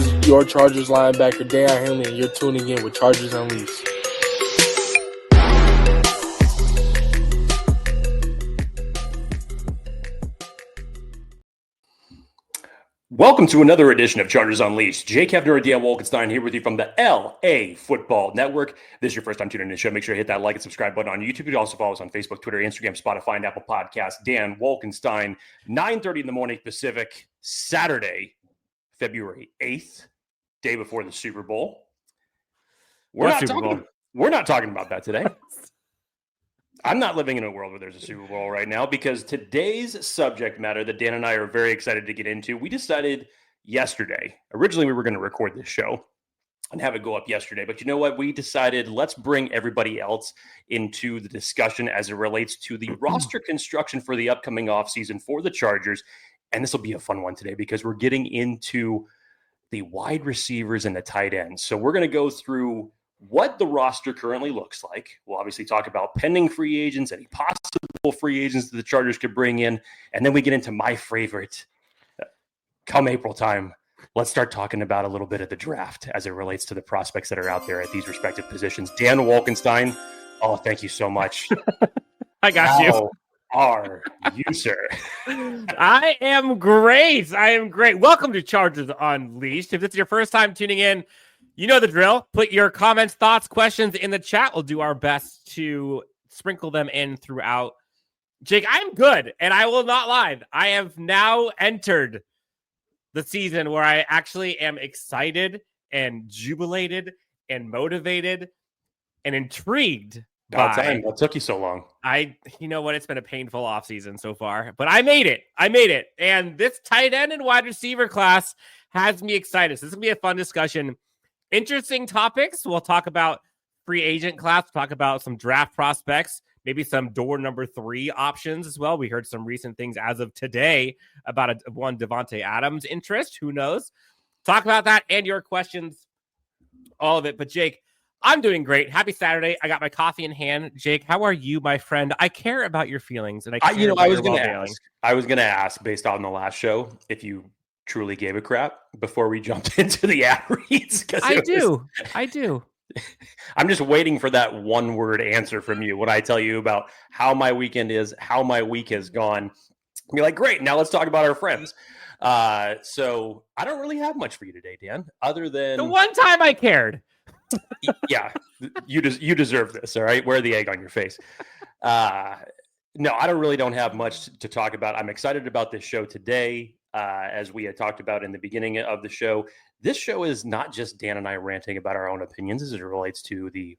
is your Chargers linebacker, Deion Henley, and you're tuning in with Chargers Unleashed. Welcome to another edition of Chargers Unleashed. Jake Hefner and Dan Wolkenstein here with you from the LA Football Network. If this is your first time tuning in to the show, make sure you hit that like and subscribe button on YouTube. You can also follow us on Facebook, Twitter, Instagram, Spotify, and Apple Podcasts. Dan Wolkenstein, 9:30 in the morning Pacific, Saturday, February 8th, day before the Super Bowl. We're not talking about that today. I'm not living in a world where there's a Super Bowl right now because today's subject matter that Dan and I are very excited to get into, we decided yesterday. Originally, we were going to record this show and have it go up yesterday. But you know what? We decided let's bring everybody else into the discussion as it relates to the roster construction for the upcoming offseason for the Chargers. And this will be a fun one today because we're getting into the wide receivers and the tight ends. So we're going to go through what the roster currently looks like. We'll obviously talk about pending free agents, any possible free agents that the Chargers could bring in. And then we get into my favorite. Come April time, let's start talking about a little bit of the draft as it relates to the prospects that are out there at these respective positions. Dan Wolkenstein, oh, thank you so much. I got you. Are you, sir? I am great. Welcome to Chargers Unleashed. If this is your first time tuning in, you know the drill. Put your comments, thoughts, questions in the chat. We'll do our best to sprinkle them in throughout. Jake, I'm good, and I will not lie. I have now entered the season where I actually am excited and jubilated and motivated and intrigued. About time. What took you so long? You know what? It's been a painful offseason so far, but I made it. And this tight end and wide receiver class has me excited. So this is going to be a fun discussion. Interesting topics. We'll talk about free agent class, talk about some draft prospects, maybe some door number 3 options as well. We heard some recent things as of today about one Devontae Adams interest. Who knows? Talk about that and your questions, all of it. But Jake, I'm doing great. Happy Saturday. I got my coffee in hand. Jake, how are you, my friend? I care about your feelings. And I was going to ask based on the last show, if you truly gave a crap before we jumped into the ad reads. I do. I'm just waiting for that one word answer from you when I tell you about how my weekend is, how my week has gone. You're like, great, now let's talk about our friends. So I don't really have much for you today, Dan, other than the one time I cared. Yeah, you deserve this, all right? Wear the egg on your face. No, I don't have much to talk about. I'm excited about this show today. As we had talked about in the beginning of the show, this show is not just Dan and I ranting about our own opinions as it relates to the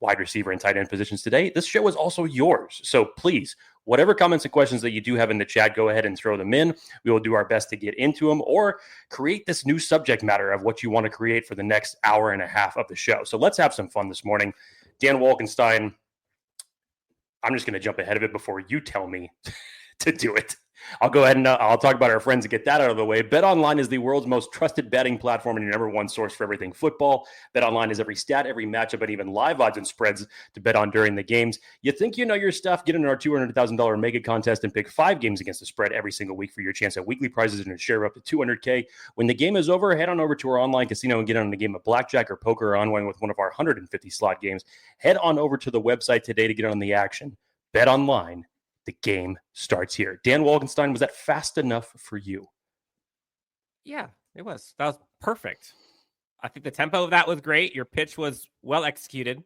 wide receiver and tight end positions today. This show is also yours. So please, whatever comments and questions that you do have in the chat, go ahead and throw them in. We will do our best to get into them or create this new subject matter of what you want to create for the next hour and a half of the show. So let's have some fun this morning. Dan Wolkenstein, I'm just going to jump ahead of it before you tell me to do it. I'll go ahead and I'll talk about our friends and get that out of the way. BetOnline is the world's most trusted betting platform and your number one source for everything football. BetOnline is every stat, every matchup, and even live odds and spreads to bet on during the games. You think you know your stuff? Get in our $200,000 mega contest and pick 5 games against the spread every single week for your chance at weekly prizes and a share of up to $200K. When the game is over, head on over to our online casino and get on the game of blackjack or poker or unwind with one of our 150 slot games. Head on over to the website today to get on the action. BetOnline. The game starts here. Dan Wolkenstein, was that fast enough for you? Yeah, it was. That was perfect. I think the tempo of that was great. Your pitch was well executed.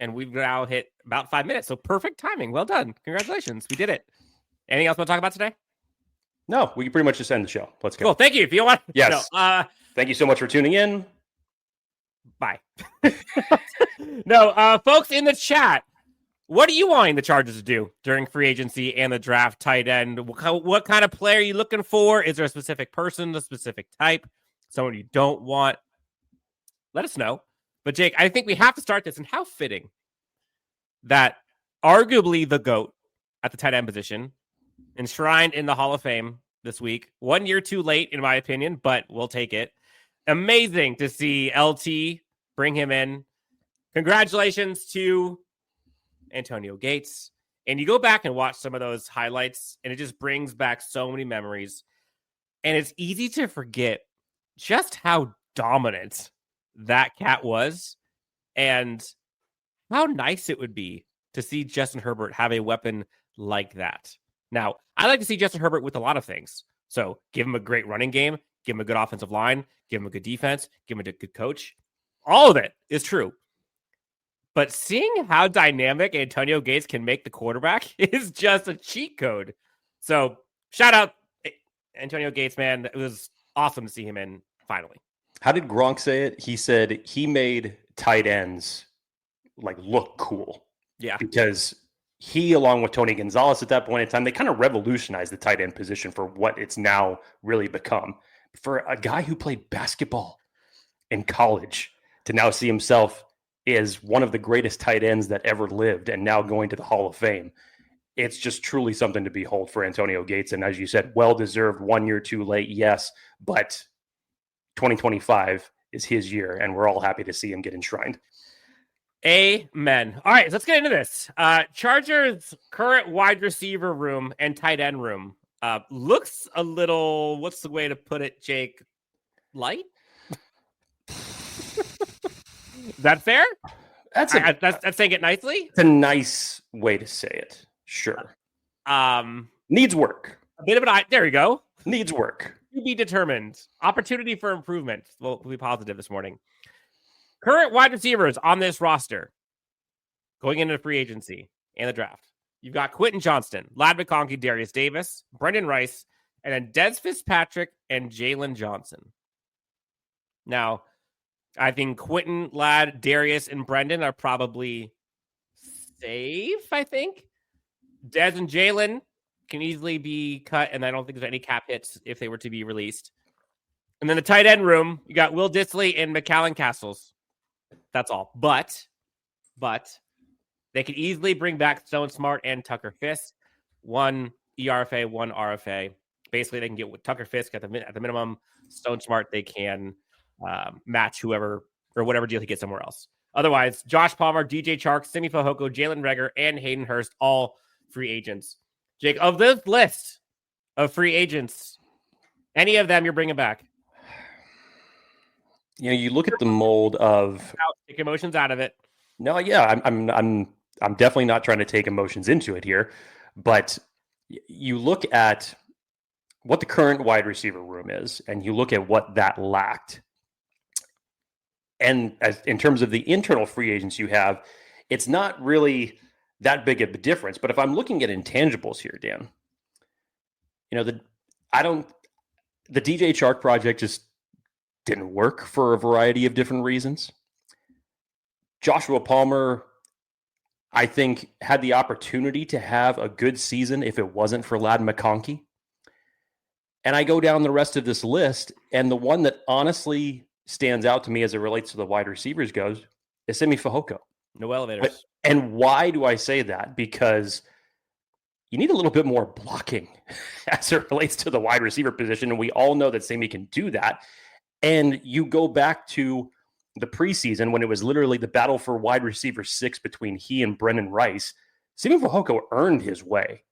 And we've now hit about 5 minutes. So perfect timing. Well done. Congratulations. We did it. Anything else we want to talk about today? No, we can pretty much just end the show. Let's go. Cool. Thank you. If you want. Yes. No, thank you so much for tuning in. Bye. No, folks in the chat. What are you wanting the Chargers to do during free agency and the draft, tight end? What kind of player are you looking for? Is there a specific person, a specific type, someone you don't want? Let us know. But Jake, I think we have to start this, and how fitting that arguably the GOAT at the tight end position, enshrined in the Hall of Fame this week, 1 year too late, in my opinion, but we'll take it. Amazing to see LT bring him in. Congratulations to Antonio Gates. And you go back and watch some of those highlights, and it just brings back so many memories. And it's easy to forget just how dominant that cat was and how nice it would be to see Justin Herbert have a weapon like that. Now, I like to see Justin Herbert with a lot of things. So give him a great running game, give him a good offensive line, give him a good defense, give him a good coach. All of it is true. But seeing how dynamic Antonio Gates can make the quarterback is just a cheat code. So shout out Antonio Gates, man. It was awesome to see him in finally. How did Gronk say it? He said he made tight ends like look cool. Yeah. Because he, along with Tony Gonzalez at that point in time, they kind of revolutionized the tight end position for what it's now really become. For a guy who played basketball in college to now see himself as one of the greatest tight ends that ever lived and now going to the Hall of Fame, it's just truly something to behold for Antonio Gates. And as you said, well-deserved, 1 year too late, yes, but 2025 is his year, and we're all happy to see him get enshrined. Amen. All right, let's get into this. Chargers' current wide receiver room and tight end room looks a little, what's the way to put it, Jake? Light? Is that fair? That's saying it nicely. It's a nice way to say it. Sure. Needs work. A bit of an there we go. Needs work. To be determined. Opportunity for improvement. We'll be positive this morning. Current wide receivers on this roster going into free agency and the draft. You've got Quintin Johnston, Ladd McConkey, Derius Davis, Brenden Rice, and then Dez Fitzpatrick and Jalen Johnson. Now, I think Quintin, Ladd, Darius, and Brenden are probably safe, I think. Dez and Jalen can easily be cut, and I don't think there's any cap hits if they were to be released. And then the tight end room, you got Will Dissly and McCallan Castles. That's all. But they could easily bring back Stone Smart and Tucker Fisk. One ERFA, one RFA. Basically, they can get with Tucker Fisk at the minimum. Stone Smart, they can match whoever or whatever deal he gets somewhere else. Otherwise, Josh Palmer, DJ Chark, Simi Fehoko, Jalen Reagor, and Hayden Hurst, all free agents. Jake, of this list of free agents, any of them you're bringing back? You know, you look at the mold of take emotions out of it. No, yeah, I'm definitely not trying to take emotions into it here, but you look at what the current wide receiver room is, and you look at what that lacked. And in terms of the internal free agents you have, it's not really that big of a difference. But if I'm looking at intangibles here, Dan, you know, the DJ Chark project just didn't work for a variety of different reasons. Joshua Palmer, I think, had the opportunity to have a good season if it wasn't for Ladd McConkey. And I go down the rest of this list, and the one that honestly stands out to me as it relates to the wide receivers goes is Simi Fehoko. No elevators. And why do I say that? Because you need a little bit more blocking as it relates to the wide receiver position, and we all know that Simi can do that. And you go back to the preseason when it was literally the battle for wide receiver 6 between he and Brenden Rice. Simi Fehoko earned his way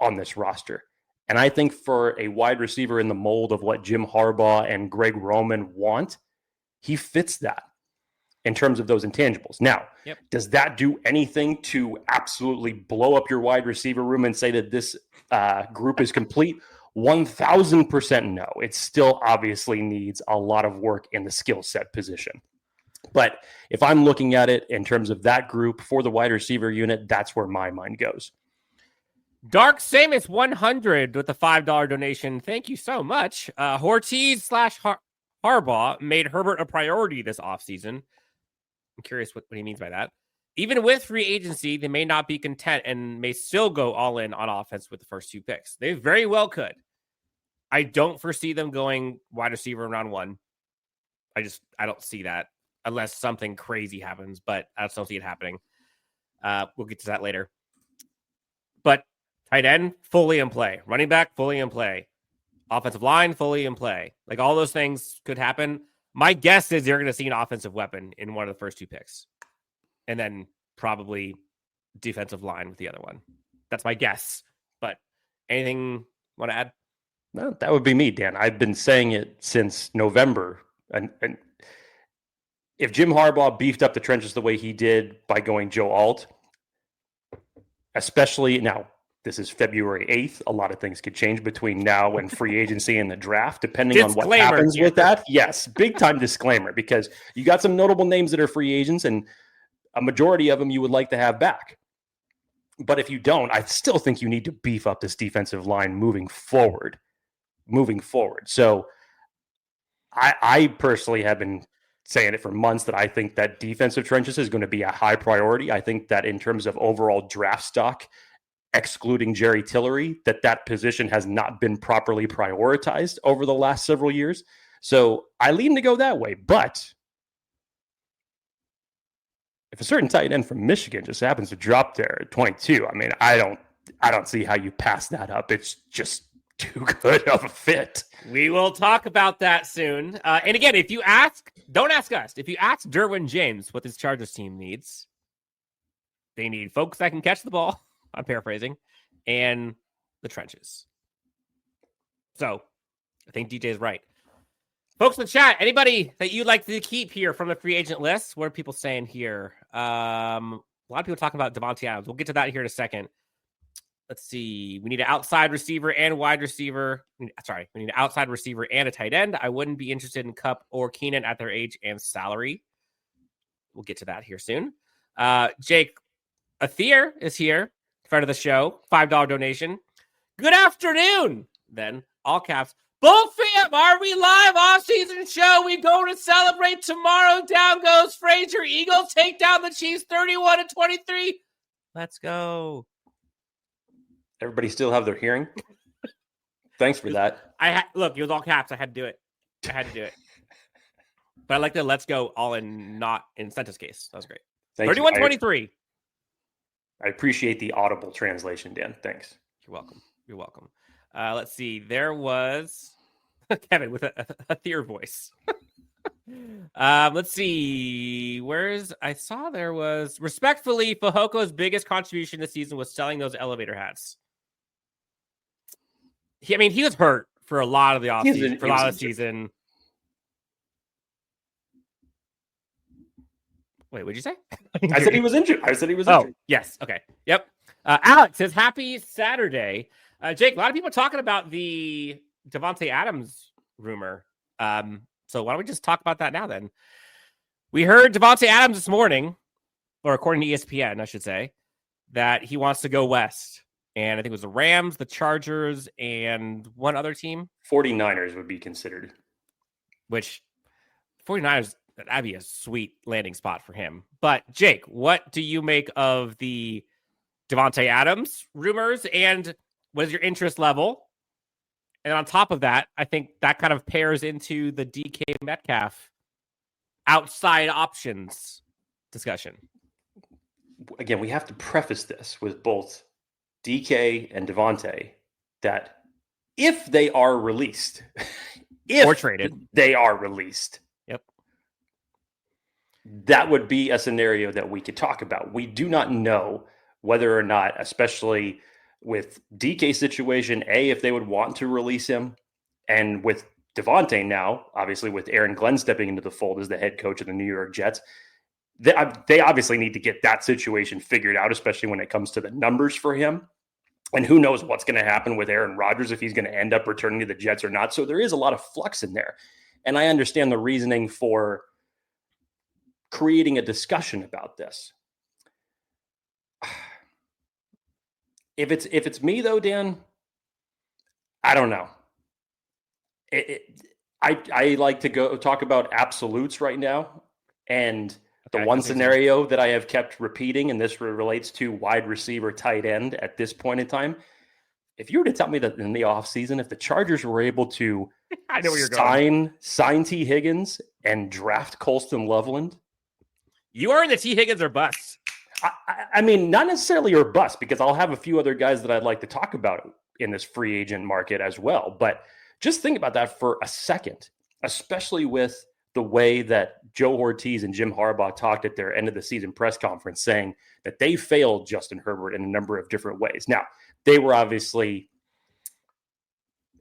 on this roster. And I think for a wide receiver in the mold of what Jim Harbaugh and Greg Roman want, he fits that in terms of those intangibles. Now, Does that do anything to absolutely blow up your wide receiver room and say that this group is complete? 1,000% no. It still obviously needs a lot of work in the skill set position. But if I'm looking at it in terms of that group for the wide receiver unit, that's where my mind goes. Dark Samus 100 with a $5 donation. Thank you so much. Hortiz / Harbaugh made Herbert a priority this offseason. I'm curious what he means by that. Even with free agency, they may not be content and may still go all in on offense with the first 2 picks. They very well could. I don't foresee them going wide receiver in round 1. I don't see that unless something crazy happens, but I just don't see it happening. We'll get to that later. But tight end, fully in play. Running back, fully in play. Offensive line, fully in play. Like, all those things could happen. My guess is you're going to see an offensive weapon in one of the first 2 picks. And then probably defensive line with the other one. That's my guess. But anything want to add? No, that would be me, Dan. I've been saying it since November. And if Jim Harbaugh beefed up the trenches the way he did by going Joe Alt, especially now, this is February 8th. A lot of things could change between now and free agency and the draft, depending on what happens with that. Yes, big time disclaimer, because you got some notable names that are free agents, and a majority of them you would like to have back. But if you don't, I still think you need to beef up this defensive line moving forward. So I personally have been saying it for months that I think that defensive trenches is going to be a high priority. I think that in terms of overall draft stock, excluding Jerry Tillery, that position has not been properly prioritized over the last several years. So I lean to go that way. But if a certain tight end from Michigan just happens to drop there at 22, I mean, I don't see how you pass that up. It's just too good of a fit. We will talk about that soon. And again, if you ask, don't ask us. If you ask Derwin James what this Chargers team needs, they need folks that can catch the ball. I'm paraphrasing, and the trenches. So I think DJ is right. Folks in the chat, anybody that you'd like to keep here from the free agent list? What are people saying here? A lot of people talking about Davante Adams. We'll get to that here in a second. Let's see. We need an outside receiver and wide receiver. We need an outside receiver and a tight end. I wouldn't be interested in Kupp or Keenan at their age and salary. We'll get to that here soon. Jake Athier is here. Friend of the show, $5 donation. Good afternoon. Then, all caps. Bull fam, are we live? Off-season show. We go to celebrate tomorrow. Down goes Frazier. Eagles take down the Chiefs 31-23. Let's go. Everybody still have their hearing? Thanks for that. Look, it was all caps. I had to do it. But I like the let's go all in, not in Senta's case. That was great. 31-23. I appreciate the audible translation, Dan. Thanks. You're welcome. Let's see. There was Kevin with a Thier voice. Let's see. I saw there was respectfully Fehoko's biggest contribution this season was selling those elevator hats. He was hurt for a lot of the offseason, for a lot of the season. Wait, what'd you say? I said he was injured. Oh, yes. Okay. Yep. Alex says, happy Saturday. Jake, a lot of people talking about the Davante Adams rumor. So why don't we just talk about that now then? We heard Davante Adams this morning, or according to ESPN, I should say, that he wants to go west. And I think it was the Rams, the Chargers, and one other team. 49ers would be considered. Which 49ers, that'd be a sweet landing spot for him. But Jake, what do you make of the Davante Adams rumors, and what is your interest level? And on top of that, I think that kind of pairs into the DK Metcalf outside options discussion. Again, we have to preface this with both DK and Davante that if they are released, or traded, they are released. Yep. That would be a scenario that we could talk about. We do not know whether or not, especially with DK situation, if they would want to release him, and with Davante now, obviously with Aaron Glenn stepping into the fold as the head coach of the New York Jets, they obviously need to get that situation figured out, especially when it comes to the numbers for him. And who knows what's going to happen with Aaron Rodgers, if he's going to end up returning to the Jets or not. So there is a lot of flux in there. And I understand the reasoning for creating a discussion about this. If it's me though, Dan, I don't know. I like to go talk about absolutes right now. And the one scenario that I have kept repeating, and this relates to wide receiver, tight end at this point in time. If you were to tell me that in the offseason, if the Chargers were able to I know where you're going. sign T. Higgins and draft Colston Loveland, you are in the T. Higgins or bust. I mean, not necessarily or bust, because I'll have a few other guys that I'd like to talk about in this free agent market as well. But just think about that for a second, especially with the way that Joe Hortiz and Jim Harbaugh talked at their end of the season press conference, saying that they failed Justin Herbert in a number of different ways. Now, they were obviously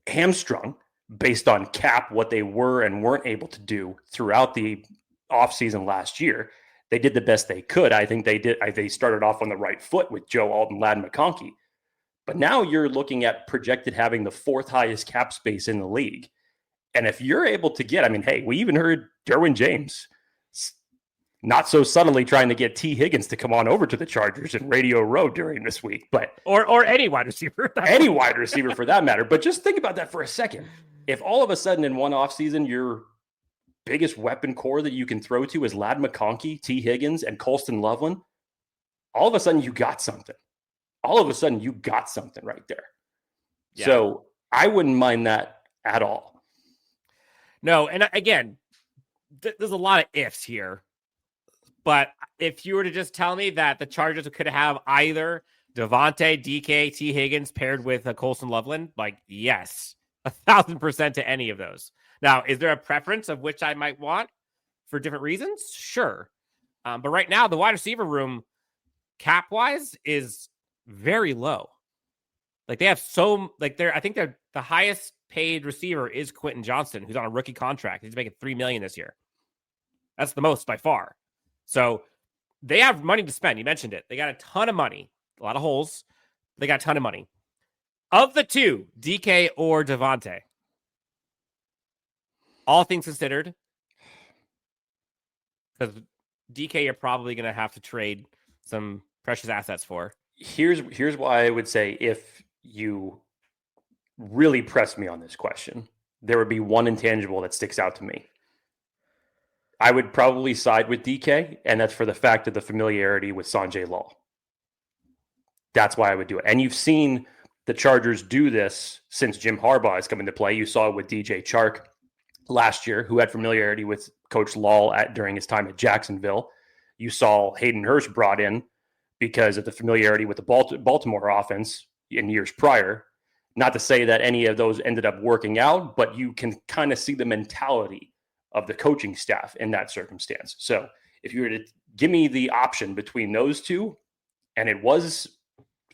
hamstrung based on cap, what they were and weren't able to do throughout the offseason last year. They did the best they could. I think they started off on the right foot with Joe Alton, Ladd McConkey. But now you're looking at projected having the 4th highest cap space in the league. And if you're able to get, I mean, hey, we even heard Derwin James not so subtly trying to get T. Higgins to come on over to the Chargers in Radio Row during this week, but or any wide receiver, any wide receiver for that matter. But just think about that for a second. If all of a sudden in one offseason, your biggest weapon core that you can throw to is Ladd McConkey, T. Higgins, and Colston Loveland, all of a sudden you got something. All of a sudden you got something right there. Yeah. So I wouldn't mind that at all. No, and again, there's a lot of ifs here. But if you were to just tell me that the Chargers could have either Devontae, DK, T. Higgins paired with Colston Loveland, like, yes, 1,000% to any of those. Now, is there a preference of which I might want for different reasons? Sure. But right now, the wide receiver room, cap-wise, is very low. Like, they have I think they're the highest paid receiver is Quintin Johnston, who's on a rookie contract. He's making $3 million this year. That's the most by far. So they have money to spend. You mentioned it. They got a ton of money, a lot of holes. They got a ton of money. Of the two, DK or Devontae, all things considered, because DK you're probably going to have to trade some precious assets for. Here's why I would say if you really press me on this question, there would be one intangible that sticks out to me. I would probably side with DK, and that's for the fact of the familiarity with Sanjay Lal. That's why I would do it. And you've seen the Chargers do this since Jim Harbaugh has come into play. You saw it with DJ Chark last year, who had familiarity with Coach Lal during his time at Jacksonville. You saw Hayden Hurst brought in because of the familiarity with the Baltimore offense in years prior. Not to say that any of those ended up working out, but you can kind of see the mentality of the coaching staff in that circumstance. So if you were to give me the option between those two, and it was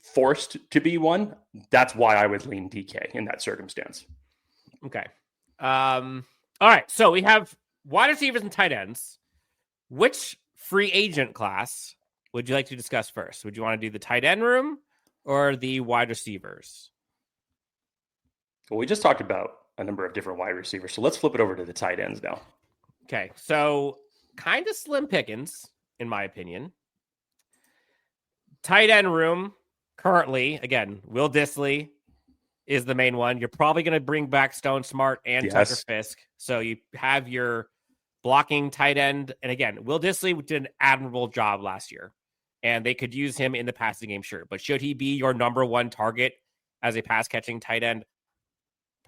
forced to be one, that's why I would lean DK in that circumstance. Okay. All right. So we have wide receivers and tight ends. Which free agent class would you like to discuss first? Would you want to do the tight end room or the wide receivers? Well, we just talked about a number of different wide receivers. So let's flip it over to the tight ends now. Okay. So kind of slim pickings, in my opinion. Tight end room currently, again, Will Dissly is the main one. You're probably going to bring back Stone Smart and Tucker Fisk. So you have your blocking tight end. And again, Will Dissly did an admirable job last year, and they could use him in the passing game, sure. But should he be your number one target as a pass catching tight end?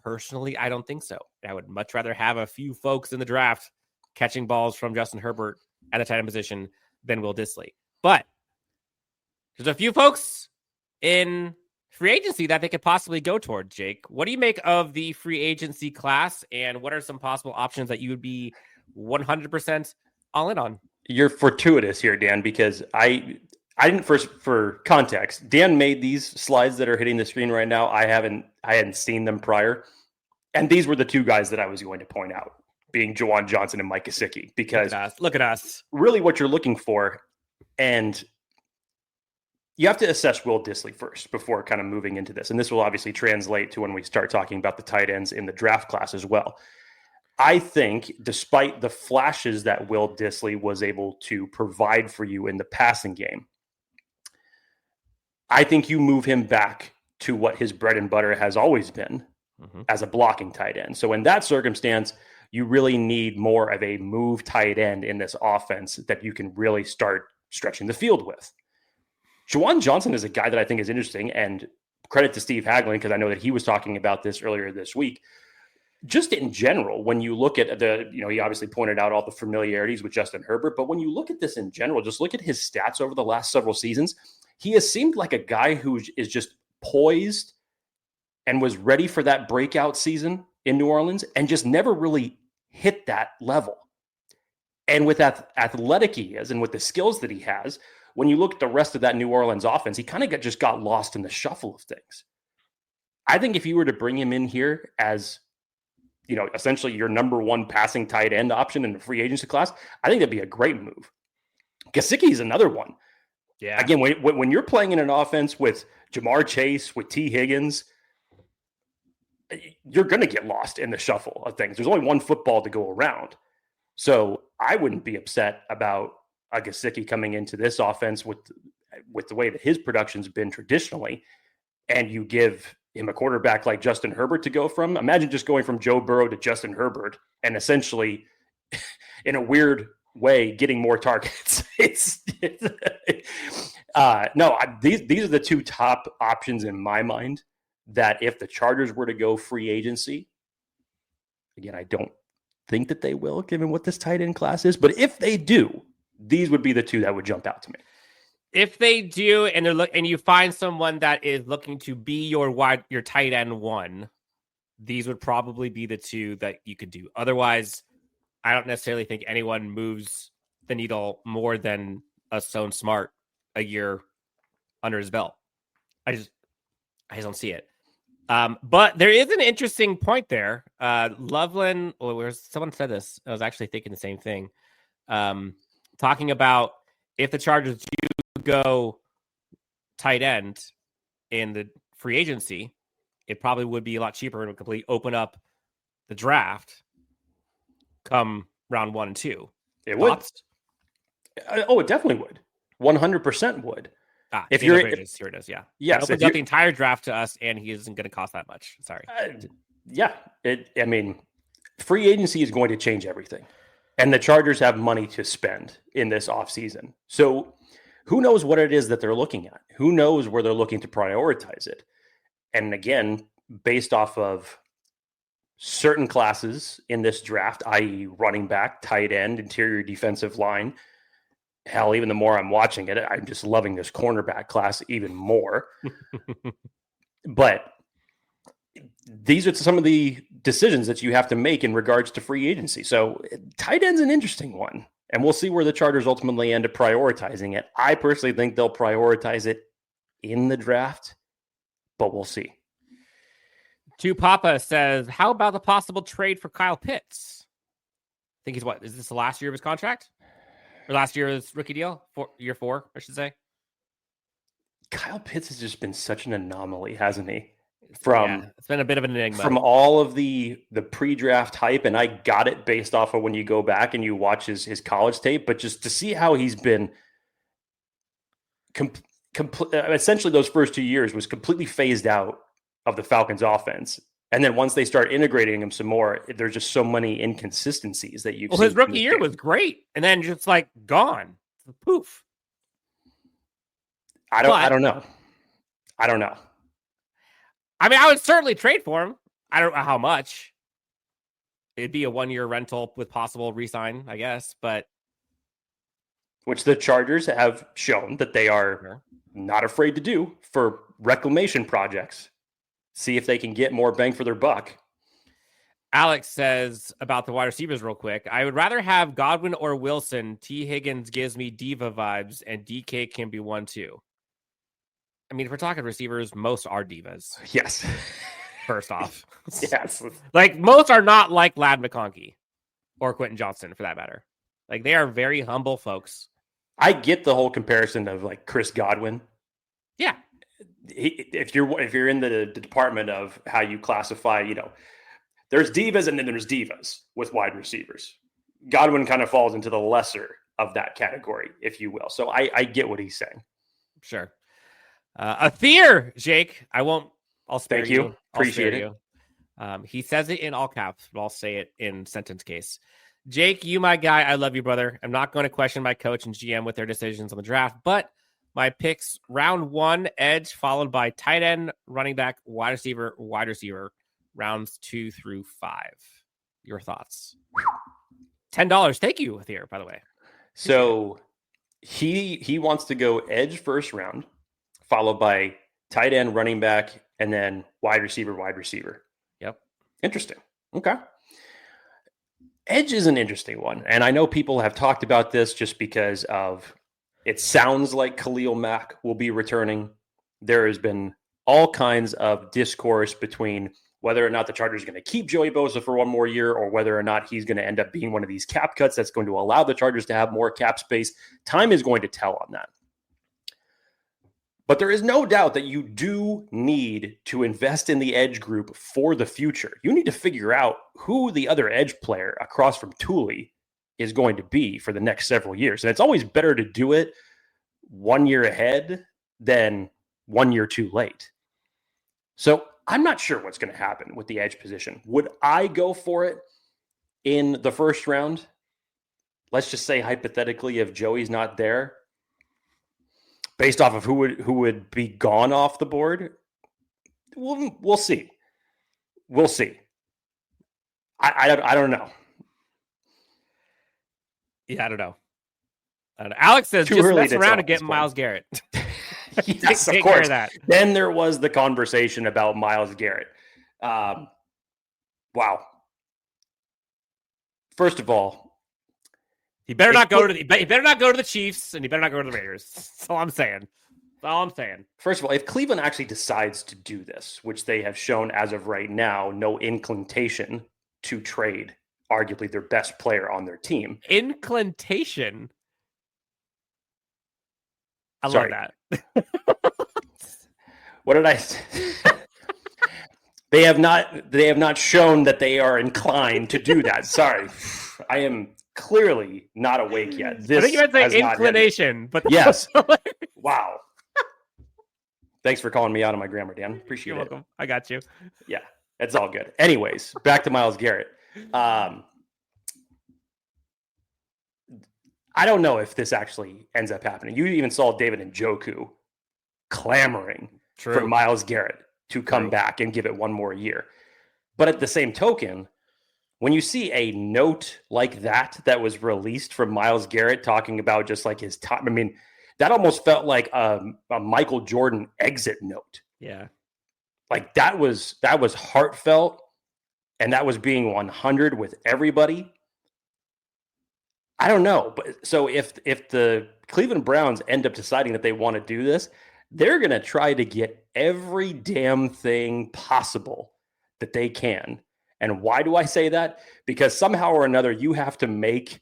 Personally, I don't think so. I would much rather have a few folks in the draft catching balls from Justin Herbert at the tight end position than Will Dissly. But there's a few folks in free agency that they could possibly go toward, Jake. What do you make of the free agency class, and what are some possible options that you would be 100% all in on? You're fortuitous here, Dan, because I didn't, first for context, Dan made these slides that are hitting the screen right now. I hadn't seen them prior. And these were the two guys that I was going to point out, being Juwan Johnson and Mike Gesicki, because look at us. Really what you're looking for, and you have to assess Will Dissly first before kind of moving into this. And this will obviously translate to when we start talking about the tight ends in the draft class as well. I think despite the flashes that Will Dissly was able to provide for you in the passing game, I think you move him back to what his bread and butter has always been as a blocking tight end. So in that circumstance, you really need more of a move tight end in this offense that you can really start stretching the field with. Juwan Johnson is a guy that I think is interesting, and credit to Steve Hagelin, because I know that he was talking about this earlier this week. Just in general, when you look at he obviously pointed out all the familiarities with Justin Herbert, but when you look at this in general, just look at his stats over the last several seasons. He has seemed like a guy who is just poised and was ready for that breakout season in New Orleans and just never really hit that level. And with that athletic he is and with the skills that he has, when you look at the rest of that New Orleans offense, he kind of just got lost in the shuffle of things. I think if you were to bring him in here as, essentially your number one passing tight end option in the free agency class, I think that'd be a great move. Gesicki is another one. Yeah. Again, when you're playing in an offense with Jamar Chase, with T. Higgins, you're going to get lost in the shuffle of things. There's only one football to go around. So I wouldn't be upset about a Gesicki coming into this offense with the way that his production's been traditionally, and you give him a quarterback like Justin Herbert to go from. Imagine just going from Joe Burrow to Justin Herbert and essentially, in a weird way, getting more targets. These are the two top options in my mind, that if the Chargers were to go free agency, again, I don't think that they will, given what this tight end class is, but if they do, these would be the two that would jump out to me. If they do, and you find someone that is looking to be your tight end one, these would probably be the two that you could do. Otherwise, I don't necessarily think anyone moves the needle more than a Stone Smart a year under his belt. I just don't see it. But there is an interesting point there. Loveland, someone said this. I was actually thinking the same thing. Talking about if the Chargers do go tight end in the free agency, it probably would be a lot cheaper and would completely open up the draft come round 1 and 2. It would. It definitely would. 100% would. If you're here it is, yeah. Yes, it opens up the entire draft to us, and he isn't going to cost that much. Sorry. Free agency is going to change everything, and the Chargers have money to spend in this offseason. So who knows what it is that they're looking at? Who knows where they're looking to prioritize it? And again, based off of certain classes in this draft, i.e. running back, tight end, interior defensive line, hell, even the more I'm watching it, I'm just loving this cornerback class even more. But these are some of the decisions that you have to make in regards to free agency. So tight end's an interesting one, and we'll see where the Chargers ultimately end up prioritizing it. I personally think they'll prioritize it in the draft, but we'll see. To Papa says, how about the possible trade for Kyle Pitts? I think is this the last year of his contract? Or last year of his rookie deal? Year 4, I should say. Kyle Pitts has just been such an anomaly, hasn't he? It's been a bit of an enigma. From all of the pre-draft hype, and I got it based off of when you go back and you watch his college tape, but just to see how he's been essentially those first 2 years was completely phased out of the Falcons offense. And then once they start integrating him some more, there's just so many inconsistencies that you've seen. His rookie year was great, and then just like gone. Poof. I don't know. I mean, I would certainly trade for him. I don't know how much. It'd be a 1-year rental with possible re-sign, I guess, but which the Chargers have shown that they are not afraid to do for reclamation projects. See if they can get more bang for their buck. Alex says about the wide receivers real quick. I would rather have Godwin or Wilson. T. Higgins gives me diva vibes, and DK can be one too. I mean, if we're talking receivers, most are divas. Yes. First off. Yes. Like, most are not like Lad McConkey or Quintin Johnston, for that matter. Like, they are very humble folks. I get the whole comparison of, like, Chris Godwin. Yeah. If you're in the department of how you classify, there's divas and then there's divas with wide receivers. Godwin kind of falls into the lesser of that category, if you will. So I get what he's saying. Sure. Athir, Jake, I'll spare Thank you. Appreciate it. He says it in all caps, but I'll say it in sentence case. Jake, you my guy. I love you, brother. I'm not going to question my coach and GM with their decisions on the draft, but my picks: round 1, edge, followed by tight end, running back, wide receiver, rounds 2 through 5. Your thoughts? $10. Thank you, Athir, by the way. So he wants to go edge first round, followed by tight end, running back, and then wide receiver. Yep. Interesting. Okay. Edge is an interesting one. And I know people have talked about this just because of it sounds like Khalil Mack will be returning. There has been all kinds of discourse between whether or not the Chargers are going to keep Joey Bosa for one more year or whether or not he's going to end up being one of these cap cuts that's going to allow the Chargers to have more cap space. Time is going to tell on that. But there is no doubt that you do need to invest in the edge group for the future. You need to figure out who the other edge player across from Thule is going to be for the next several years. And it's always better to do it 1 year ahead than 1 year too late. So I'm not sure what's going to happen with the edge position. Would I go for it in the first round? Let's just say hypothetically, if Joey's not there, based off of who would be gone off the board, we'll see. We'll see. I don't know. Yeah, I don't know. Alex says just mess around and get Myles Garrett. Yes, of course. That. Then there was the conversation about Myles Garrett. Wow. First of all, he better not go to the Chiefs, and he better not go to the Raiders. That's all I'm saying. First of all, if Cleveland actually decides to do this, which they have shown as of right now, no inclination to trade arguably their best player on their team. Inclination? I love that. What did I say? They have not shown that they are inclined to do that. Sorry. I am clearly not awake yet. I think you might say inclination, but yes. Wow. Thanks for calling me out on my grammar, Dan. Appreciate You're it. welcome. I got you. Yeah, it's all good. Anyways, back to Myles Garrett. I don't know if this actually ends up happening. You even saw David Njoku clamoring for Myles Garrett to come back and give it one more year. But at the same token, when you see a note like that was released from Myles Garrett talking about just like his time, I mean, that almost felt like a Michael Jordan exit note. Yeah. Like that was heartfelt, and that was being 100 with everybody. I don't know. But so if the Cleveland Browns end up deciding that they want to do this, they're going to try to get every damn thing possible that they can. And why do I say that? Because somehow or another, you have to make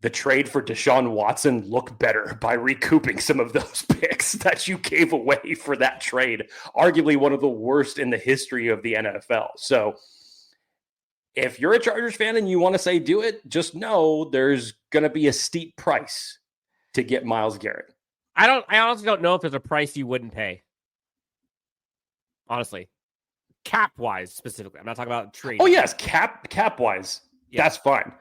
the trade for Deshaun Watson look better by recouping some of those picks that you gave away for that trade. Arguably one of the worst in the history of the NFL. So if you're a Chargers fan and you want to say do it, just know there's going to be a steep price to get Myles Garrett. I honestly don't know if there's a price you wouldn't pay. Honestly. Cap-wise, specifically. I'm not talking about trade. Oh, yes. Cap-wise. Yeah. That's fine.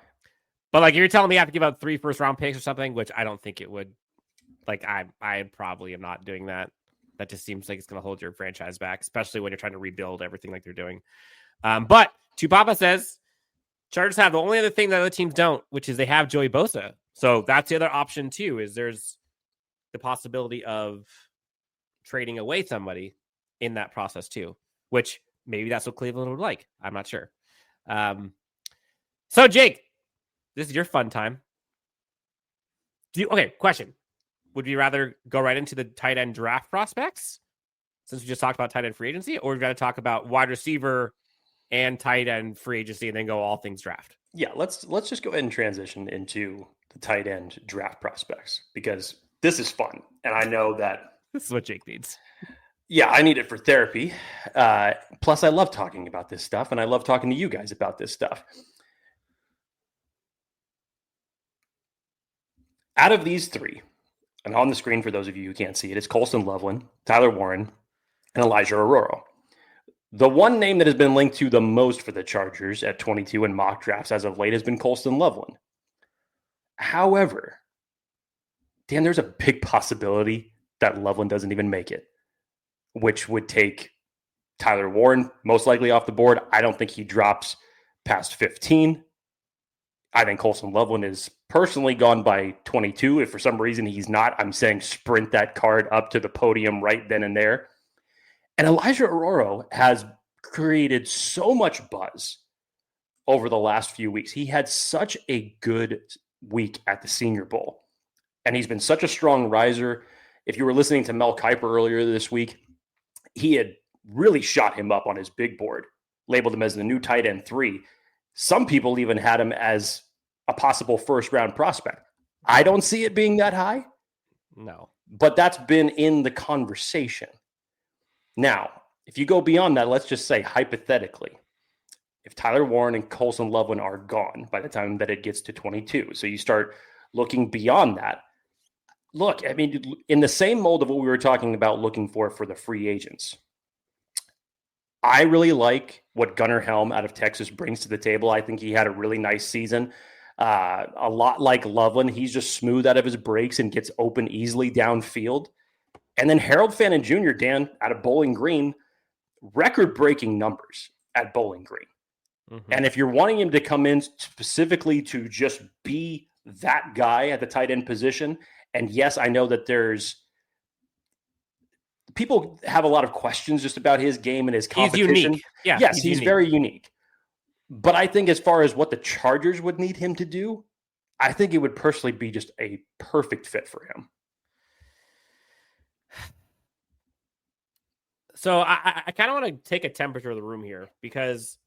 But, like, you're telling me I have to give up 3 first-round picks or something, which I don't think it would. Like, I probably am not doing that. That just seems like it's going to hold your franchise back, especially when you're trying to rebuild everything like they're doing. But Tupapa says, Chargers have the only other thing that other teams don't, which is they have Joey Bosa. So that's the other option, too, is there's the possibility of trading away somebody in that process, too, which maybe that's what Cleveland would like. I'm not sure. So, Jake, this is your fun time. Okay, question. Would you rather go right into the tight end draft prospects, since we just talked about tight end free agency, or would you rather talk about wide receiver and tight end free agency and then go all things draft? Yeah, let's just go ahead and transition into the tight end draft prospects, because this is fun. And I know that this is what Jake needs. Yeah, I need it for therapy. Plus, I love talking about this stuff, and I love talking to you guys about this stuff. Out of these 3, and on the screen for those of you who can't see it, it's Colston Loveland, Tyler Warren, and Elijah Arroyo. The one name that has been linked to the most for the Chargers at 22 in mock drafts as of late has been Colston Loveland. However, Dan, there's a big possibility that Loveland doesn't even make it, which would take Tyler Warren most likely off the board. I don't think he drops past 15. I think Colston Loveland is personally gone by 22. If for some reason he's not, I'm saying sprint that card up to the podium right then and there. And Elijah Arroyo has created so much buzz over the last few weeks. He had such a good week at the Senior Bowl, and he's been such a strong riser. If you were listening to Mel Kiper earlier this week, he had really shot him up on his big board, labeled him as the new tight end 3. Some people even had him as a possible first-round prospect. I don't see it being that high. No. But that's been in the conversation. Now, if you go beyond that, let's just say hypothetically, if Tyler Warren and Colson Loveland are gone by the time that it gets to 22, so you start looking beyond that. Look, I mean, in the same mold of what we were talking about looking for the free agents, I really like what Gunnar Helm out of Texas brings to the table. I think he had a really nice season. A lot like Loveland, he's just smooth out of his breaks and gets open easily downfield. And then Harold Fannin Jr., Dan, out of Bowling Green, record-breaking numbers at Bowling Green. Mm-hmm. And if you're wanting him to come in specifically to just be that guy at the tight end position, and yes, I know that people have a lot of questions just about his game and his competition. He's unique. Yeah, yes, he's very unique. But I think as far as what the Chargers would need him to do, I think it would personally be just a perfect fit for him. So I kind of want to take a temperature of the room here because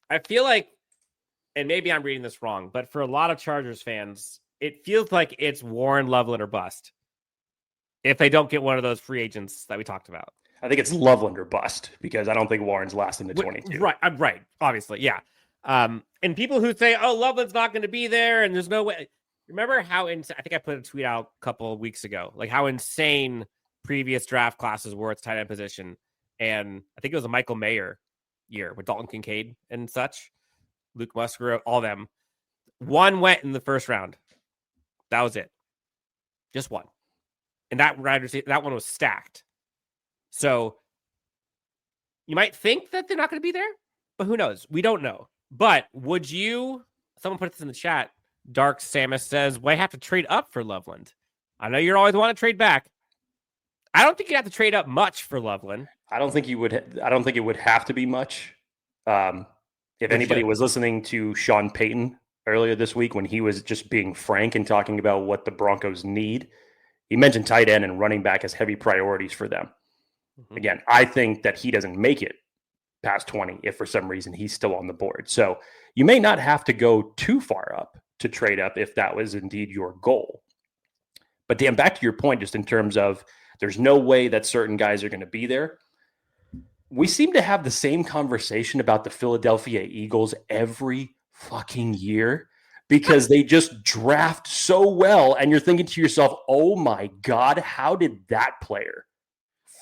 I feel like, and maybe I'm reading this wrong, but for a lot of Chargers fans, it feels like it's Warren, Loveland, or bust if they don't get one of those free agents that we talked about. I think it's Loveland or bust because I don't think Warren's lasting to 22. Right. I'm right. Obviously. Yeah. And people who say, oh, Loveland's not going to be there and there's no way. Remember how I think I put a tweet out a couple of weeks ago, like how insane previous draft classes were at tight end position. And I think it was a Michael Mayer year with Dalton Kincaid and such, Luke Musgrove, all them. One went in the first round. That was it. Just one. And that one was stacked. So you might think that they're not going to be there, but who knows? We don't know. But would you, someone put this in the chat, Dark Samus says, why have to trade up for Loveland? I know you're always want to trade back. I don't think you have to trade up much for Loveland. I don't think it would have to be much. If anybody was listening to Sean Payton earlier this week when he was just being frank and talking about what the Broncos need, he mentioned tight end and running back as heavy priorities for them. Mm-hmm. Again, I think that he doesn't make it past 20 if for some reason he's still on the board. So you may not have to go too far up to trade up if that was indeed your goal. But Dan, back to your point, just in terms of there's no way that certain guys are going to be there. We seem to have the same conversation about the Philadelphia Eagles every fucking year because they just draft so well. And you're thinking to yourself, oh my God, how did that player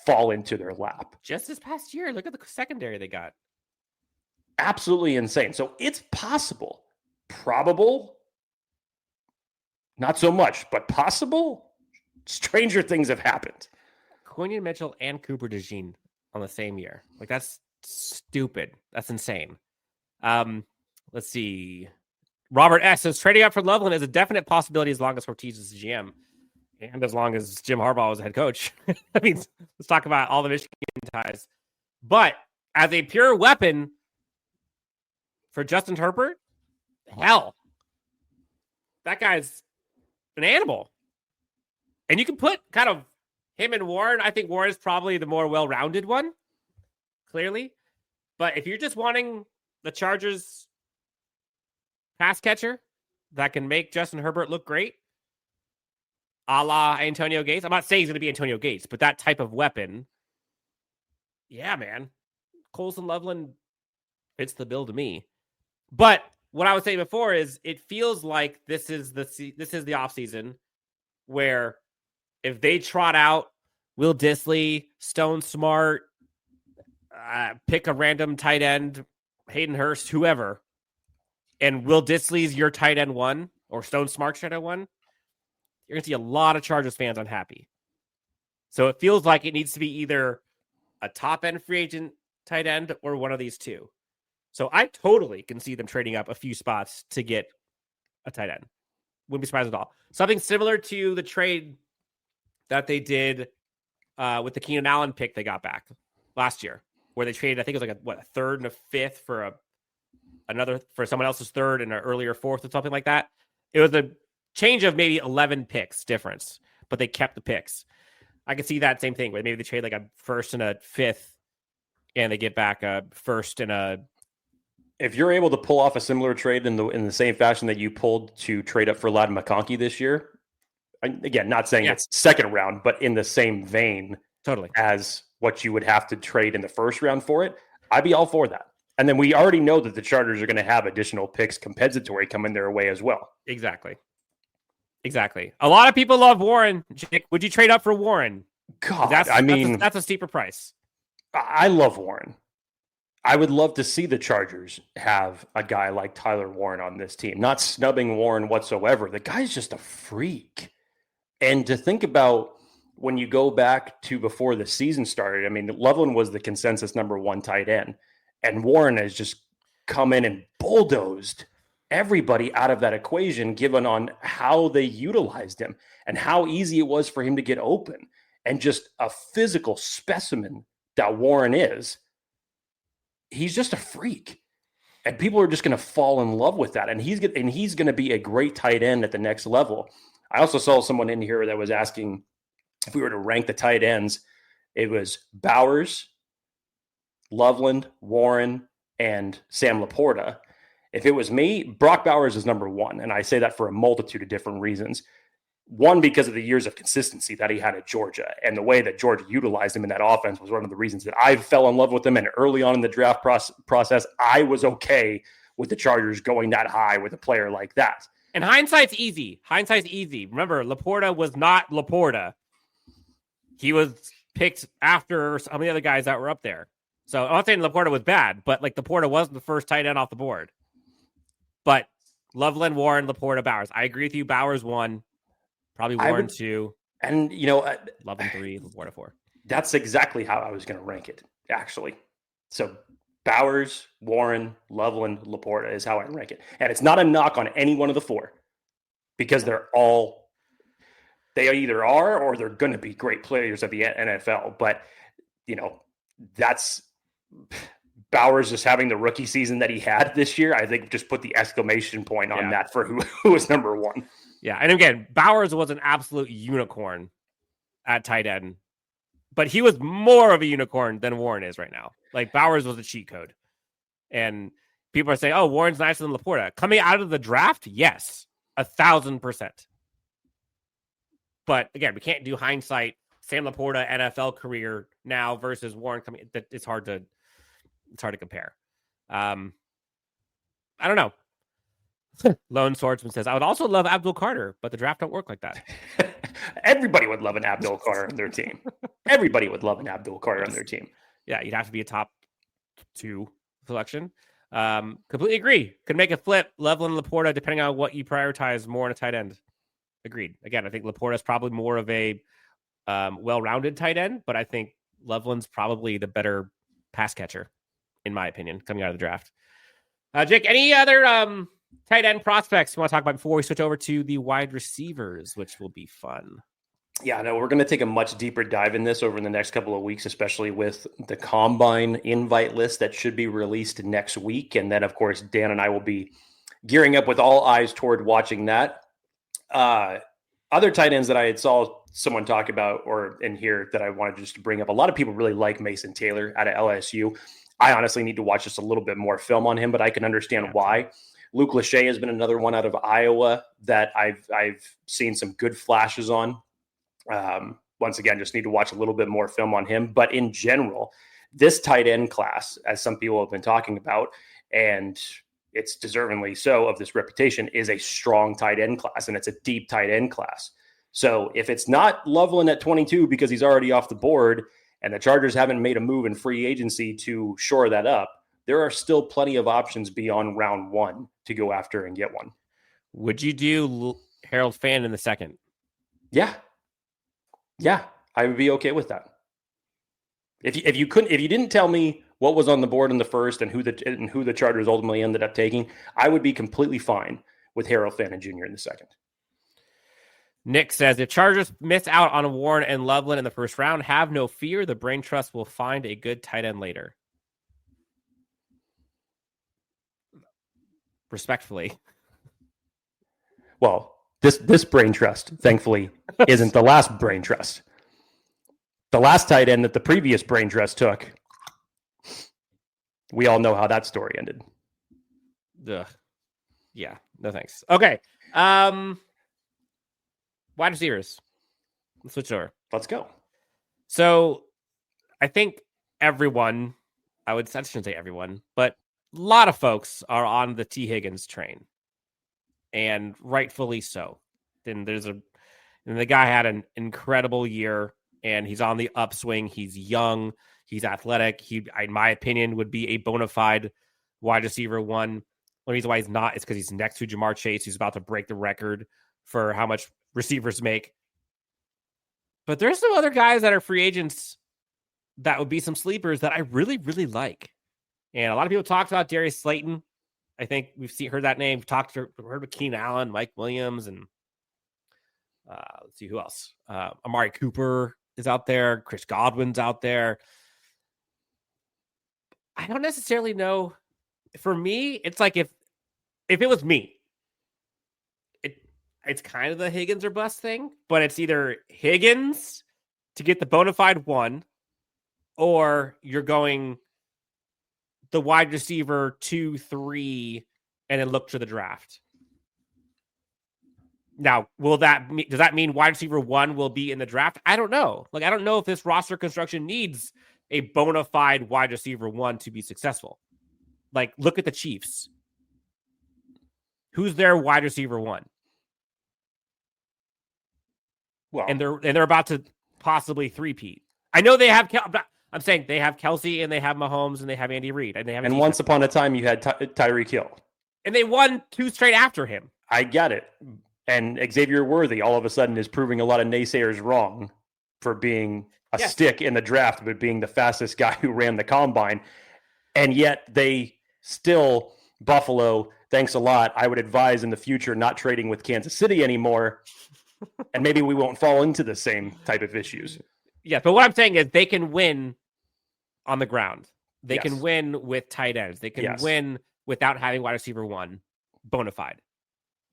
fall into their lap? Just this past year, look at the secondary they got. Absolutely insane. So it's possible, probable, not so much, but possible. Stranger things have happened. Quintin Mitchell and Cooper DeJean on the same year. Like, that's stupid. That's insane. Let's see. Robert S. says trading up for Loveland is a definite possibility as long as Hortiz is the GM and as long as Jim Harbaugh is head coach. I mean, let's talk about all the Michigan ties. But as a pure weapon for Justin Herbert, hell, that guy's an animal. And you can put kind of him and Warren. I think Warren is probably the more well-rounded one, clearly. But if you're just wanting the Chargers pass catcher that can make Justin Herbert look great, a la Antonio Gates. I'm not saying he's going to be Antonio Gates, but that type of weapon, yeah, man. Colson Loveland fits the bill to me. But what I was saying before is it feels like this is the offseason where if they trot out Will Dissly, Stone Smart, pick a random tight end, Hayden Hurst, whoever, and Will Dissly's your tight end one or Stone Smart's tight end one, you're going to see a lot of Chargers fans unhappy. So it feels like it needs to be either a top-end free agent tight end or one of these two. So I totally can see them trading up a few spots to get a tight end. Wouldn't be surprised at all. Something similar to the trade that they did with the Keenan Allen pick they got back last year, where they traded, I think it was like a third and a fifth for for someone else's third and an earlier fourth or something like that. It was a change of maybe 11 picks difference, but they kept the picks. I could see that same thing, where maybe they trade like a first and a fifth, and they get back a first and a. If you're able to pull off a similar trade in the same fashion that you pulled to trade up for Ladd McConkey this year, again, not saying it's second round, but in the same vein, totally, as what you would have to trade in the first round for it, I'd be all for that. And then we already know that the Chargers are going to have additional picks compensatory coming their way as well. Exactly. A lot of people love Warren. Jake, would you trade up for Warren? God, that's a steeper price. I love Warren. I would love to see the Chargers have a guy like Tyler Warren on this team. Not snubbing Warren whatsoever. The guy's just a freak. And to think about when you go back to before the season started, I mean, Loveland was the consensus number 1 tight end. And Warren has just come in and bulldozed everybody out of that equation, given on how they utilized him and how easy it was for him to get open, and just a physical specimen that Warren is. He's just a freak, and people are just going to fall in love with that. And he's going to be a great tight end at the next level. I also saw someone in here that was asking if we were to rank the tight ends. It was Bowers, Loveland, Warren, and Sam Laporta. If it was me, Brock Bowers is number 1. And I say that for a multitude of different reasons. One, because of the years of consistency that he had at Georgia, and the way that Georgia utilized him in that offense was one of the reasons that I fell in love with him. And early on in the draft process, I was okay with the Chargers going that high with a player like that. And hindsight's easy. Remember, Laporta was not Laporta. He was picked after some of the other guys that were up there. So I'm not saying Laporta was bad, but like Laporta wasn't the first tight end off the board. But Loveland, Warren, Laporta, Bowers. I agree with you. Bowers 1, probably Warren 2, and Loveland 3, Laporta 4. That's exactly how I was going to rank it, actually. So Bowers, Warren, Loveland, Laporta is how I rank it, and it's not a knock on any one of the 4, because they either are or they're going to be great players of the NFL. But that's. Bowers just having the rookie season that he had this year, I think just put the exclamation point on that for who was number 1. Yeah. And again, Bowers was an absolute unicorn at tight end, but he was more of a unicorn than Warren is right now. Like Bowers was a cheat code. And people are saying, oh, Warren's nicer than Laporta. Coming out of the draft, yes, 1,000%. But again, we can't do hindsight. Sam Laporta NFL career now versus Warren coming. It's hard to compare. I don't know. Lone Swordsman says, I would also love Abdul Carter, but the draft don't work like that. Everybody would love an Abdul Carter on their team. Everybody would love an Abdul Carter on their team. Yeah, you'd have to be a top 2 selection. Completely agree. Could make a flip, Loveland and Laporta, depending on what you prioritize more in a tight end. Agreed. Again, I think Laporta is probably more of a well-rounded tight end, but I think Loveland's probably the better pass catcher, in my opinion, coming out of the draft. Jake, any other tight end prospects you want to talk about before we switch over to the wide receivers, which will be fun? Yeah, no, we're going to take a much deeper dive in this over the next couple of weeks, especially with the Combine invite list that should be released next week. And then, of course, Dan and I will be gearing up with all eyes toward watching that. Other tight ends that I had saw someone talk about or in here that I wanted just to bring up, a lot of people really like Mason Taylor out of LSU. I honestly need to watch just a little bit more film on him, but I can understand why. Luke Lachey has been another one out of Iowa that I've seen some good flashes on. Once again, just need to watch a little bit more film on him. But in general, this tight end class, as some people have been talking about, and it's deservingly so of this reputation, is a strong tight end class, and it's a deep tight end class. So if it's not Loveland at 22 because he's already off the board and the Chargers haven't made a move in free agency to shore that up, there are still plenty of options beyond round 1 to go after and get one. Would you do Harold Fan in the second? Yeah, I would be okay with that. If you didn't tell me what was on the board in the first and who the Chargers ultimately ended up taking, I would be completely fine with Harold Fannin Jr. in the second. Nick says, if Chargers miss out on Warren and Loveland in the first round, have no fear. The Brain Trust will find a good tight end later. Respectfully. Well, this Brain Trust, thankfully, isn't the last Brain Trust. The last tight end that the previous brain dress took, we all know how that story ended. Ugh. Yeah, no thanks. Okay. Wide receivers. Let's switch over. Let's go. So I think everyone, I shouldn't say everyone, but a lot of folks are on the T. Higgins train. And rightfully so. And the guy had an incredible year, and he's on the upswing. He's young. He's athletic. He, in my opinion, would be a bona fide wide receiver one. The reason why he's not is because he's next to Jamar Chase, who's about to break the record for how much receivers make. But there's some other guys that are free agents that would be some sleepers that I really, really like. And a lot of people talked about Darius Slayton. I think we've heard that name. Heard of Keenan Allen, Mike Williams, and let's see who else. Amari Cooper is out there. Chris Godwin's out there. I don't necessarily know. For me, it's like if it was me, it's kind of the Higgins or bust thing, but it's either Higgins to get the bona fide one, or you're going the wide receiver 2, 3, and then look to the draft. Now, does that mean wide receiver 1 will be in the draft? I don't know. I don't know if this roster construction needs a bona fide wide receiver 1 to be successful. Look at the Chiefs. Who's their wide receiver 1? Well, and they're about to possibly three-peat. I know they have. I'm saying they have Kelsey and they have Mahomes and they have Andy Reid and they have. And once upon a time, you had Tyreek Hill, and they won 2 straight after him. I get it. And Xavier Worthy all of a sudden is proving a lot of naysayers wrong for being a stick in the draft, but being the fastest guy who ran the combine. And yet they still, Buffalo, thanks a lot. I would advise in the future not trading with Kansas City anymore. And maybe we won't fall into the same type of issues. Yeah, but what I'm saying is they can win on the ground. They can win with tight ends. They can win without having wide receiver 1 bona fide.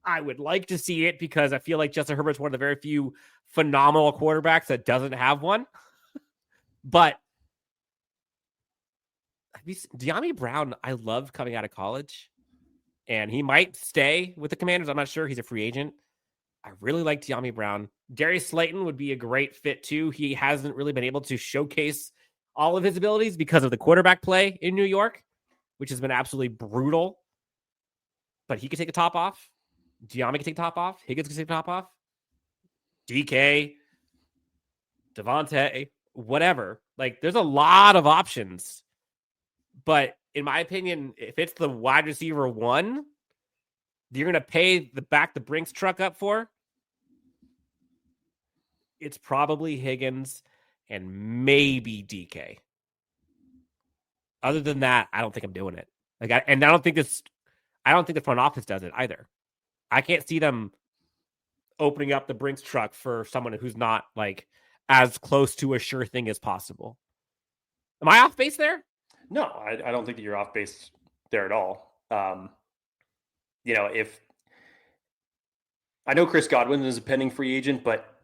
I would like to see it because I feel like Justin Herbert's one of the very few phenomenal quarterbacks that doesn't have one. But De'Ami Brown, I loved coming out of college, and he might stay with the Commanders. I'm not sure. He's a free agent. I really like De'Ami Brown. Darius Slayton would be a great fit too. He hasn't really been able to showcase all of his abilities because of the quarterback play in New York, which has been absolutely brutal. But he could take the top off. De'Ami can take the top off. Higgins can take the top off. DK, Devontae, whatever. There's a lot of options. But in my opinion, if it's the wide receiver 1, you're going to pay the Brinks truck up for, it's probably Higgins and maybe DK. Other than that, I don't think I'm doing it. I don't think the front office does it either. I can't see them opening up the Brinks truck for someone who's not as close to a sure thing as possible. Am I off base there? No, I don't think that you're off base there at all. If I know Chris Godwin is a pending free agent, but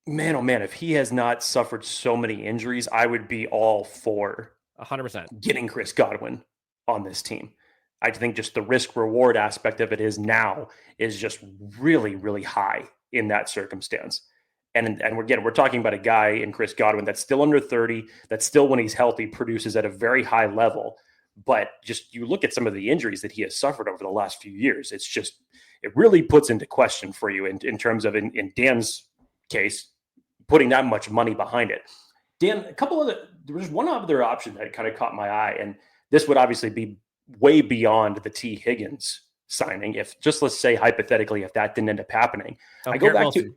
man, oh man, if he has not suffered so many injuries, I would be all for 100% getting Chris Godwin on this team. I think just the risk reward aspect of it is just really, really high in that circumstance. And we're talking about a guy in Chris Godwin that's still under 30, that still, when he's healthy, produces at a very high level. But just you look at some of the injuries that he has suffered over the last few years, it really puts into question for you in terms of, in Dan's case, putting that much money behind it. Dan, there was one other option that kind of caught my eye, and this would obviously be way beyond the T. Higgins signing. Let's say hypothetically, if that didn't end up happening, I go back to,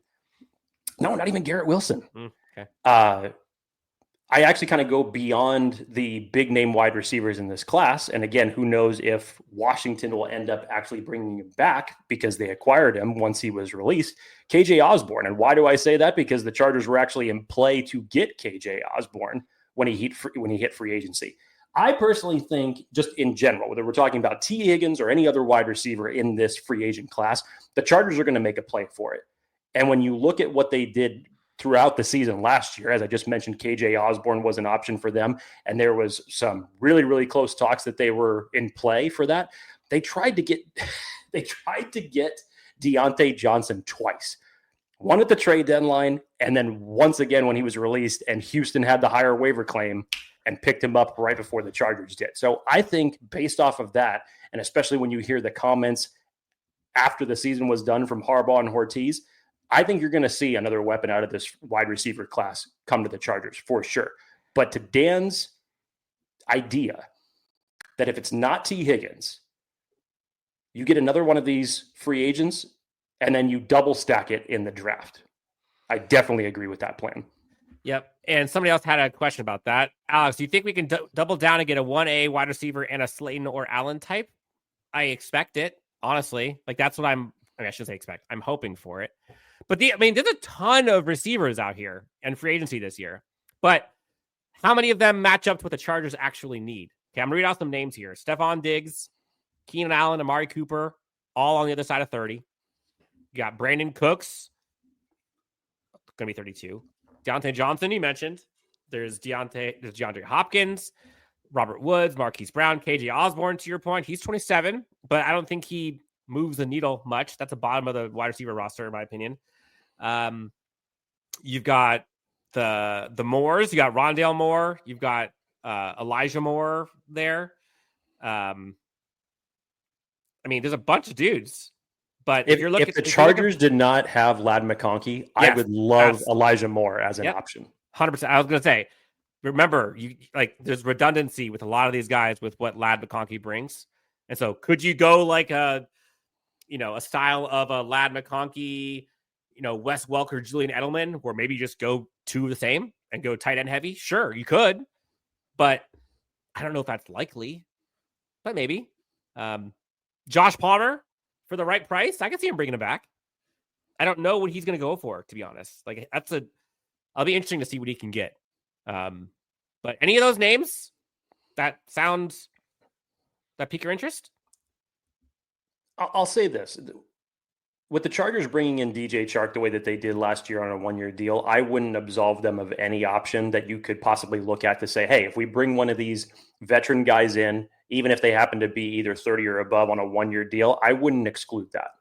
no, not even Garrett Wilson. Okay. I actually kind of go beyond the big name wide receivers in this class. And again, who knows if Washington will end up actually bringing him back because they acquired him once he was released. KJ Osborne. And why do I say that? Because the Chargers were actually in play to get KJ Osborne when he hit free agency. I personally think, just in general, whether we're talking about T. Higgins or any other wide receiver in this free agent class, the Chargers are going to make a play for it. And when you look at what they did throughout the season last year. As I just mentioned, KJ Osborne was an option for them, and there was some really, really close talks that they were in play for that. They tried to get Deontay Johnson twice. One at the trade deadline, and then once again when he was released, and Houston had the higher waiver claim and picked him up right before the Chargers did. So I think based off of that, and especially when you hear the comments after the season was done from Harbaugh and Hortiz, I think you're going to see another weapon out of this wide receiver class come to the Chargers for sure. But to Dan's idea that if it's not T. Higgins, you get another one of these free agents and then you double stack it in the draft. I definitely agree with that plan. Yep. And somebody else had a question about that. Alex, do you think we can double down and get a 1A wide receiver and a Slayton or Allen type? I expect it, honestly. Like, that's what I shouldn't say expect. I'm hoping for it. But there's a ton of receivers out here and free agency this year. But how many of them match up to what the Chargers actually need? Okay, I'm going to read out some names here. Stephon Diggs, Keenan Allen, Amari Cooper, all on the other side of 30. You got Brandon Cooks, going to be 32. Deontay Johnson, you mentioned. There's DeAndre Hopkins, Robert Woods, Marquise Brown, KJ Osborne, to your point. He's 27, but I don't think he moves the needle much. That's the bottom of the wide receiver roster, in my opinion. You've got the Moores. You got Rondale Moore. You've got Elijah Moore there. There's a bunch of dudes. But if the Chargers did not have Ladd McConkey, yes, I would love Elijah Moore as an option. 100%. I was going to say, remember, there's redundancy with a lot of these guys with what Ladd McConkey brings. And so could you go like a style of a Ladd McConkey, Wes Welker, Julian Edelman, where maybe just go two of the same and go tight end heavy? Sure, you could. But I don't know if that's likely. But maybe. Josh Palmer, for the right price, I can see him bringing him back. I don't know what he's going to go for, to be honest. I'll be interesting to see what he can get. But any of those names that pique your interest? I'll say this. With the Chargers bringing in DJ Chark the way that they did last year on a one-year deal, I wouldn't absolve them of any option that you could possibly look at to say, hey, if we bring one of these veteran guys in, even if they happen to be either 30 or above on a one-year deal, I wouldn't exclude that.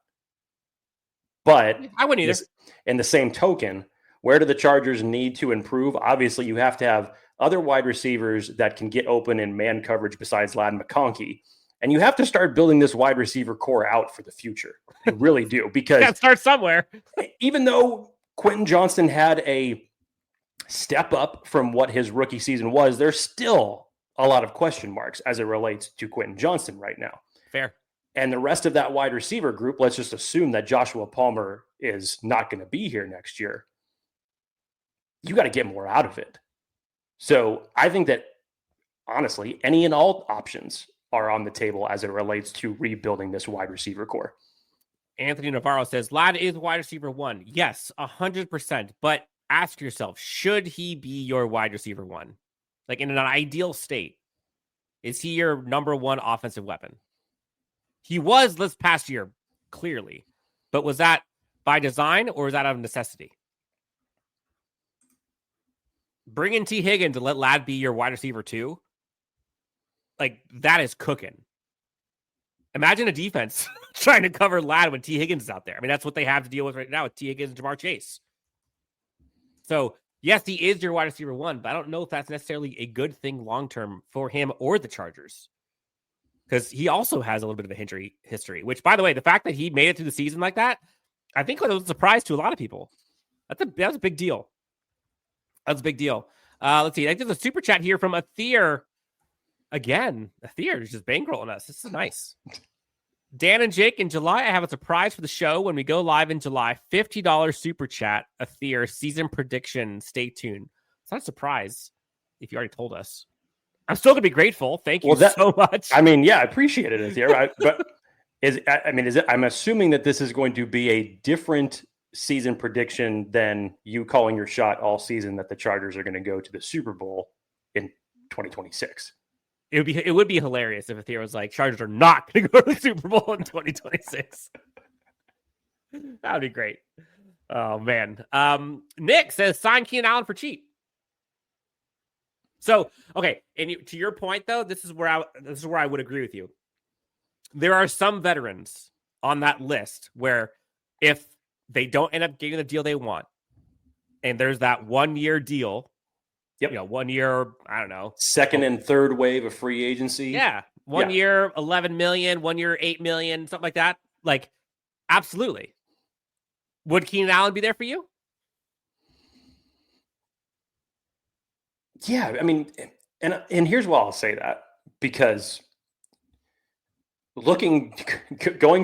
But I wouldn't either. In the same token, where do the Chargers need to improve? Obviously, you have to have other wide receivers that can get open in man coverage besides Ladd McConkey. And you have to start building this wide receiver core out for the future. You really do. Because start somewhere. Even though Quintin Johnston had a step up from what his rookie season was, there's still a lot of question marks as it relates to Quintin Johnston right now. Fair. And the rest of that wide receiver group, let's just assume that Joshua Palmer is not going to be here next year. You got to get more out of it. So I think that, honestly, any and all options are on the table as it relates to rebuilding this wide receiver core. Anthony Navarro says, Ladd is wide receiver 1. Yes, 100%. But ask yourself, should he be your wide receiver 1? Like, in an ideal state, is he your number 1 offensive weapon? He was this past year, clearly. But was that by design or was that out of necessity? Bring in T. Higgins and let Ladd be your wide receiver 2. Like, that is cooking. Imagine a defense trying to cover Ladd when T. Higgins is out there. That's what they have to deal with right now with T. Higgins and Jamar Chase. So, yes, he is your wide receiver 1, but I don't know if that's necessarily a good thing long-term for him or the Chargers. Because he also has a little bit of a history, which, by the way, the fact that he made it through the season like that, I think was a surprise to a lot of people. That was a big deal. That's a big deal. Let's see. I think there's a super chat here from Athir. Again, Athir is just bankrolling us. This is nice. Dan and Jake, in July, I have a surprise for the show when we go live in July. $50 super chat, Athir, season prediction. Stay tuned. It's not a surprise if you already told us. I'm still going to be grateful. Thank you so much. I appreciate it, Athir. I'm assuming that this is going to be a different season prediction than you calling your shot all season that the Chargers are going to go to the Super Bowl in 2026. It would be hilarious if Athir was like, Chargers are not going to go to the Super Bowl in 2026. That would be great. Oh man. Nick says sign Keenan Allen for cheap. So okay, and to your point though, this is where I would agree with you. There are some veterans on that list where if they don't end up getting the deal they want, and there's that 1 year deal, 1 year, I don't know, second and third wave of free agency. Yeah. 1 year, 11 million, 1 year, 8 million, something like that. Like, absolutely. Would Keenan Allen be there for you? Yeah. I mean, and here's why I'll say that, because going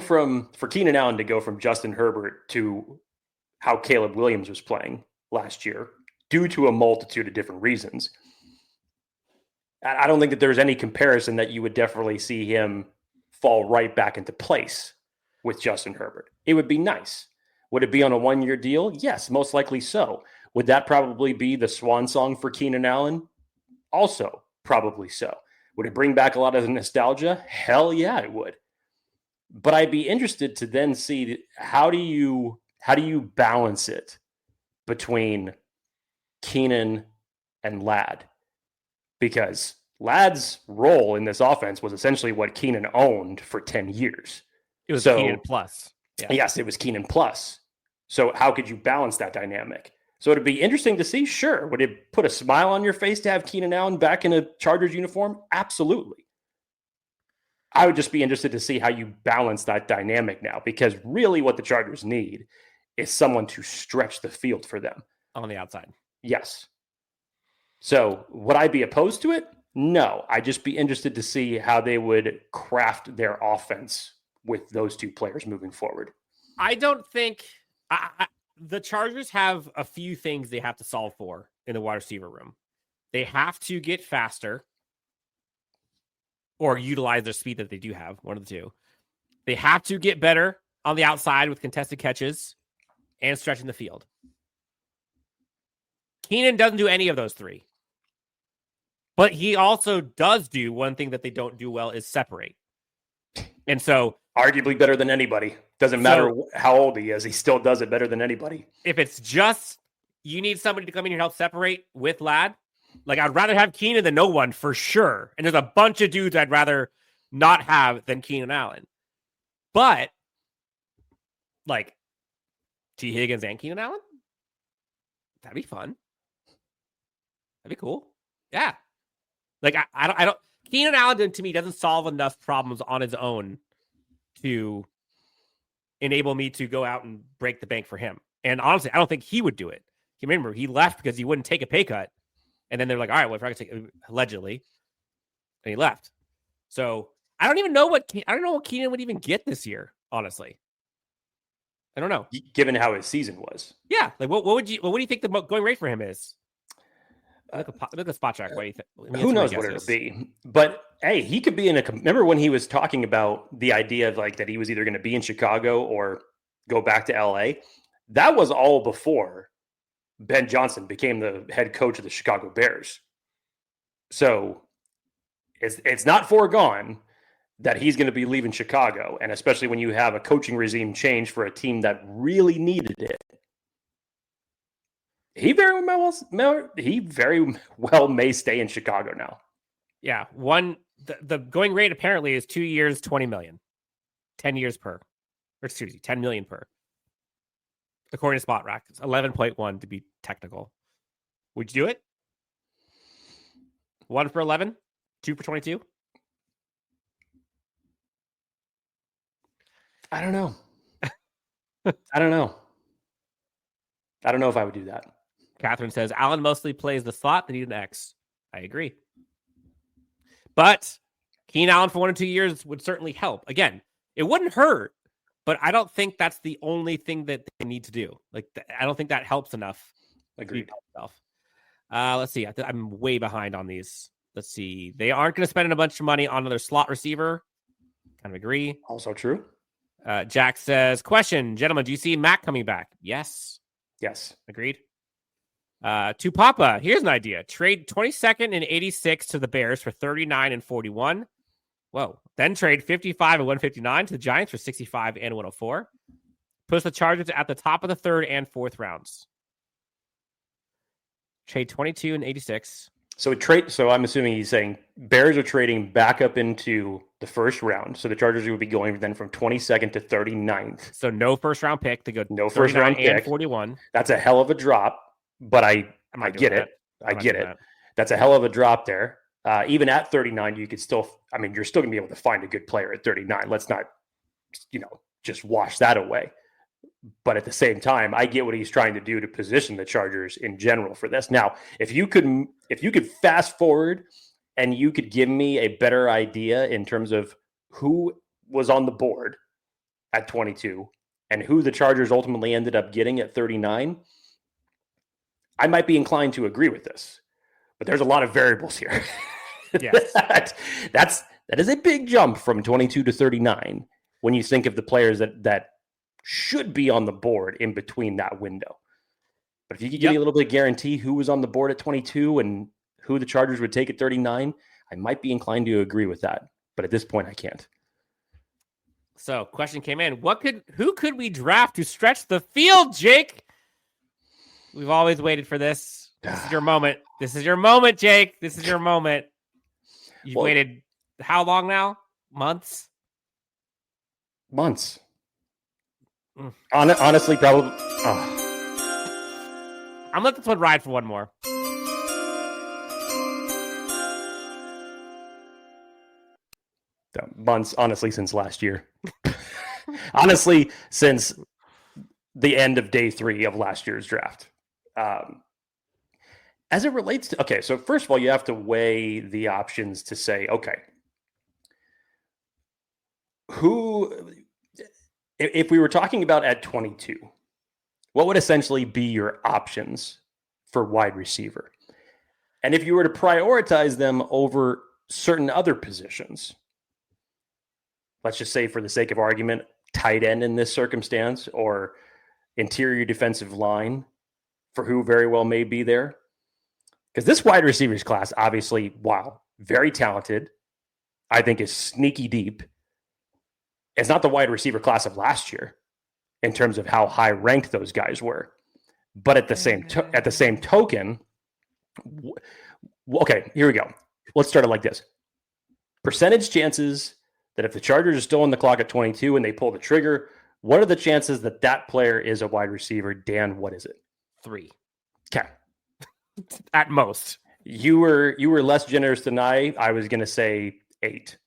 for Keenan Allen to go from Justin Herbert to how Caleb Williams was playing last year, due to a multitude of different reasons, I don't think that there's any comparison that you would definitely see him fall right back into place with Justin Herbert. It would be nice. Would it be on a 1 year deal? Yes, most likely so. Would that probably be the swan song for Keenan Allen? Also, probably so. Would it bring back a lot of the nostalgia? Hell yeah, it would. But I'd be interested to then see how do you balance it between Keenan and Ladd? Because Ladd's role in this offense was essentially what Keenan owned for 10 years. It was Keenan plus. Yeah. Yes, it was Keenan plus. So how could you balance that dynamic? So it'd be interesting to see. Sure. Would it put a smile on your face to have Keenan Allen back in a Chargers uniform? Absolutely. I would just be interested to see how you balance that dynamic now, because really what the Chargers need is someone to stretch the field for them. On the outside. Yes. So would I be opposed to it? No. I'd just be interested to see how they would craft their offense with those two players moving forward. I don't think the Chargers have a few things they have to solve for in the wide receiver room. They have to get faster or utilize their speed that they do have, one of the two. They have to get better on the outside with contested catches and stretching the field. Keenan doesn't do any of those three. But he also does do one thing that they don't do well is separate. And so arguably better than anybody. Doesn't matter how old he is. He still does it better than anybody. If it's just you need somebody to come in here and help separate with Ladd, like I'd rather have Keenan than no one for sure. And there's a bunch of dudes I'd rather not have than Keenan Allen. But like T. Higgins and Keenan Allen, that'd be fun. That'd be cool. Yeah. Like I don't Keenan Allen to me doesn't solve enough problems on his own to enable me to go out and break the bank for him. And honestly, I don't think he would do it. Remember, he left because he wouldn't take a pay cut. And then they're like, all right, well, if I could take allegedly. And he left. So I don't know what Keenan would even get this year, honestly. I don't know. Given how his season was. Yeah. Like what do you think the going rate for him is? Look at the spot track. What do you think? Who knows what it'll be? But hey, he could be remember when he was talking about the idea of like that he was either going to be in Chicago or go back to LA? That was all before Ben Johnson became the head coach of the Chicago Bears. So it's not foregone that he's going to be leaving Chicago, and especially when you have a coaching regime change for a team that really needed it. He very well may stay in Chicago now. Yeah. The going rate apparently is 2 years, 20 million, 10 years per, or excuse me, 10 million per. According to Spot Rack, it's 11.1 to be technical. Would you do it? 1 for 11, 2 for 22. I don't know. I don't know if I would do that. Catherine says, Allen mostly plays the slot. They need an X. I agree. But Keenan Allen for 1 or 2 years would certainly help. Again, it wouldn't hurt, but I don't think that's the only thing that they need to do. Like, I don't think that helps enough. Agreed. Let's see. I'm way behind on these. Let's see. They aren't going to spend a bunch of money on another slot receiver. Kind of agree. Also true. Jack says, question, gentlemen, do you see Mac coming back? Yes. Agreed. To Papa, here's an idea. Trade 22nd and 86 to the Bears for 39 and 41. Whoa. Then trade 55 and 159 to the Giants for 65 and 104. puts the Chargers at the top of the 3rd and 4th rounds. Trade 22 and 86. So I'm assuming he's saying Bears are trading back up into the 1st round. So the Chargers would be going then from 22nd to 39th. So no first-round pick to go no first-round pick and 41. That's a hell of a drop, but I get it. I get it. That's a hell of a drop there. Even at 39, you could still, you're still going to be able to find a good player at 39. Let's not, just wash that away. But at the same time, I get what he's trying to do to position the Chargers in general for this. Now, if you could fast forward and you could give me a better idea in terms of who was on the board at 22 and who the Chargers ultimately ended up getting at 39, I might be inclined to agree with this. But there's a lot of variables here. Yes. that is a big jump from 22 to 39 when you think of the players that should be on the board in between that window. But if you could give me a little bit of guarantee who was on the board at 22 and who the Chargers would take at 39, I might be inclined to agree with that. But at this point, I can't. So, question came in. Who could we draft to stretch the field, Jake? We've always waited for this. This is your moment. This is your moment, Jake. This is your moment. You've waited how long now? Months? Months. Honestly, probably. I'm letting this one ride for one more. Months, honestly, since last year. Honestly, since the end of day 3 of last year's draft. As it relates to, okay, so first of all, you have to weigh the options to say, okay, if we were talking about at 22, what would essentially be your options for wide receiver? And if you were to prioritize them over certain other positions, let's just say for the sake of argument, tight end in this circumstance or interior defensive line for who very well may be there. Because this wide receivers class, obviously, wow, very talented, I think is sneaky deep. It's not the wide receiver class of last year in terms of how high ranked those guys were. But at the same token, okay, here we go. Let's start it like this. Percentage chances that if the Chargers are still on the clock at 22 and they pull the trigger, what are the chances that that player is a wide receiver? Dan, what is it? 3. Okay. At most. You were less generous than I was going to say 8.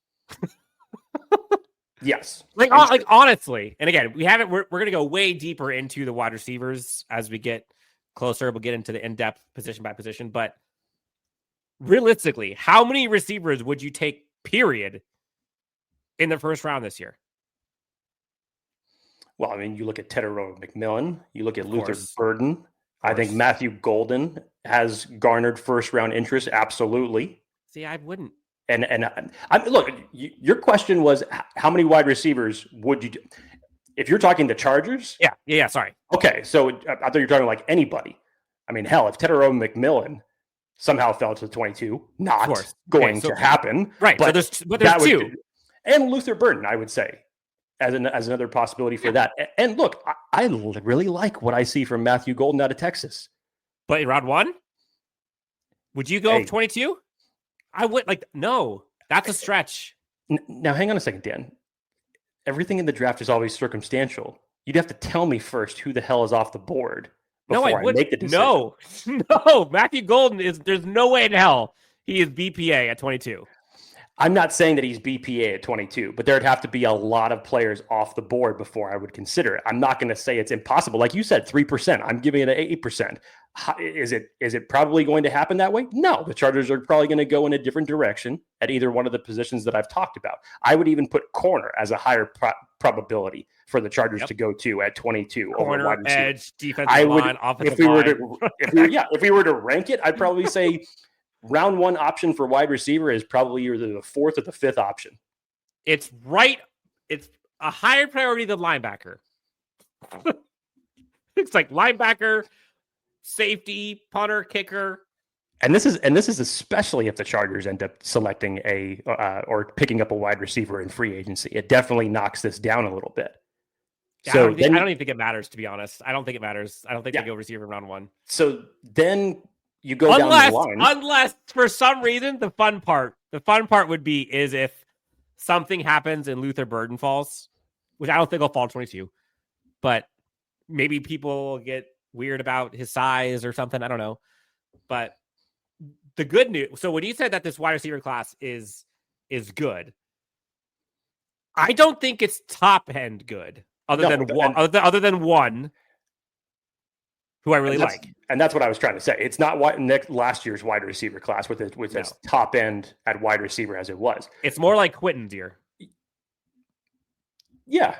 Yes. Like honestly, and again, we're going to go way deeper into the wide receivers as we get closer. We'll get into the in-depth position by position, but realistically, how many receivers would you take period in the first round this year? Well, you look at Tedero McMillan, you look at Luther Burden. I think Matthew Golden has garnered first round interest. Absolutely. See, I wouldn't. And look, your question was how many wide receivers would you do? If you're talking the Chargers? Yeah. Sorry. Okay. So I thought you were talking like anybody. Hell, if Tedero McMillan somehow fell to 22, not going to happen. Right. But there's 2. And Luther Burden, I would say, as another possibility for that. And look, I really like what I see from Matthew Golden out of Texas. But in round 1, would you go 22? I would no, that's a stretch. Now, hang on a second, Dan. Everything in the draft is always circumstantial. You'd have to tell me first who the hell is off the board before I make the decision. No, Matthew Golden there's no way in hell he is BPA at 22. I'm not saying that he's BPA at 22, but there'd have to be a lot of players off the board before I would consider it. I'm not going to say it's impossible. Like you said, 3%. I'm giving it an 8%. Is it probably going to happen that way? No, the Chargers are probably going to go in a different direction at either one of the positions that I've talked about. I would even put corner as a higher probability for the Chargers to go to at 22 corner, over wide receiver. Edge, defensive line, offensive line. If we were to rank it, I'd probably say round 1 option for wide receiver is probably either the 4th or the 5th option. It's right. It's a higher priority than linebacker. It's like linebacker, safety, punter, kicker. And this is especially if the Chargers end up selecting or picking up a wide receiver in free agency. It definitely knocks this down a little bit. So I don't even think it matters, to be honest. I don't think it matters. I don't think they go receiver in round 1. So then you go down the line. Unless for some reason the fun part would be is if something happens and Luther Burden falls, which I don't think will fall 22, but maybe people get weird about his size or something. I don't know. But the good news. So when you said that this wide receiver class is good, I don't think it's top end good. Other than one who I really like. And that's what I was trying to say. It's not last year's wide receiver class with as top end at wide receiver as it was. It's more like Quintin's year. Yeah.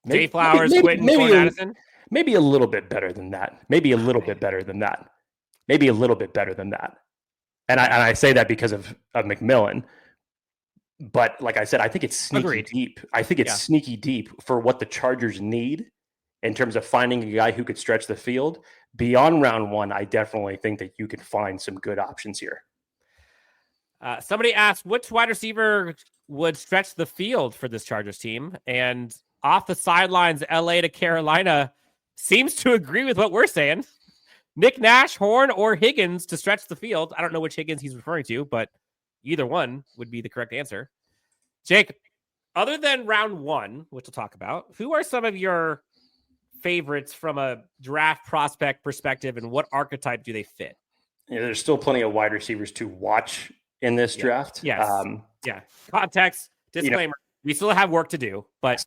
Jay Flowers, Quintin, Madison. Maybe a little bit better than that. Maybe a little bit better than that. And I say that because of McMillan. But like I said, I think it's sneaky deep. I think it's sneaky deep for what the Chargers need in terms of finding a guy who could stretch the field. Beyond round 1, I definitely think that you can find some good options here. Somebody asked, which wide receiver would stretch the field for this Chargers team? And off the sidelines, LA to Carolina seems to agree with what we're saying. Nick Nash, Horn, or Higgins to stretch the field. I don't know which Higgins he's referring to, but either one would be the correct answer. Jake, other than round 1, which we'll talk about, who are some of your favorites from a draft prospect perspective, and what archetype do they fit? Yeah, there's still plenty of wide receivers to watch in this draft. Yes. Context, disclaimer, we still have work to do, but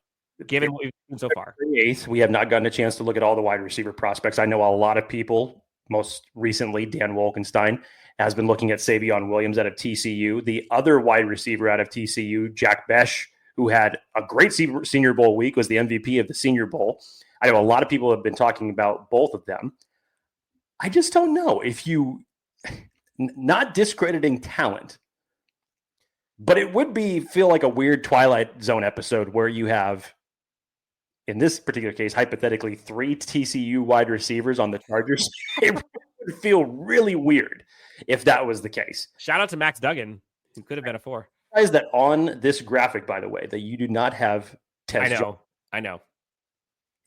given what we've seen so far. 8th, we have not gotten a chance to look at all the wide receiver prospects. I know a lot of people, most recently Dan Wolkenstein, has been looking at Savion Williams out of TCU. The other wide receiver out of TCU, Jack Besh, who had a great Senior Bowl week, was the MVP of the Senior Bowl. I know a lot of people have been talking about both of them. I just don't know if you, not discrediting talent, but it would feel like a weird Twilight Zone episode where you have, in this particular case, hypothetically, 3 TCU wide receivers on the Chargers. It would feel really weird if that was the case. Shout out to Max Duggan, who could have been a 4. Is that on this graphic, by the way, that you do not have Tez Johnson? I know.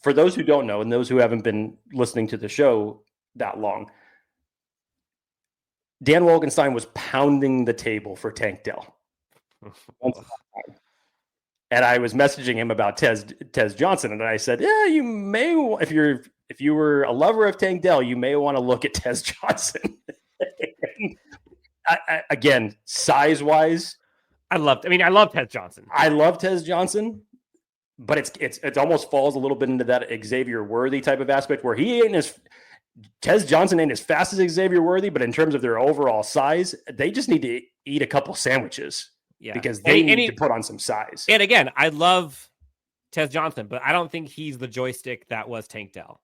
For those who don't know, and those who haven't been listening to the show that long, Dan Wolkenstein was pounding the table for Tank Dell. And I was messaging him about Tez Johnson, and I said, "Yeah, you may, if you were a lover of Tank Dell, you may want to look at Tez Johnson." Again, size wise, I love Tez Johnson. I love Tez Johnson, but it almost falls a little bit into that Xavier Worthy type of aspect where Tez Johnson ain't as fast as Xavier Worthy, but in terms of their overall size, they just need to eat a couple sandwiches. Yeah, because they need to put on some size. And again, I love Tez Johnson, but I don't think he's the joystick that was Tank Dell.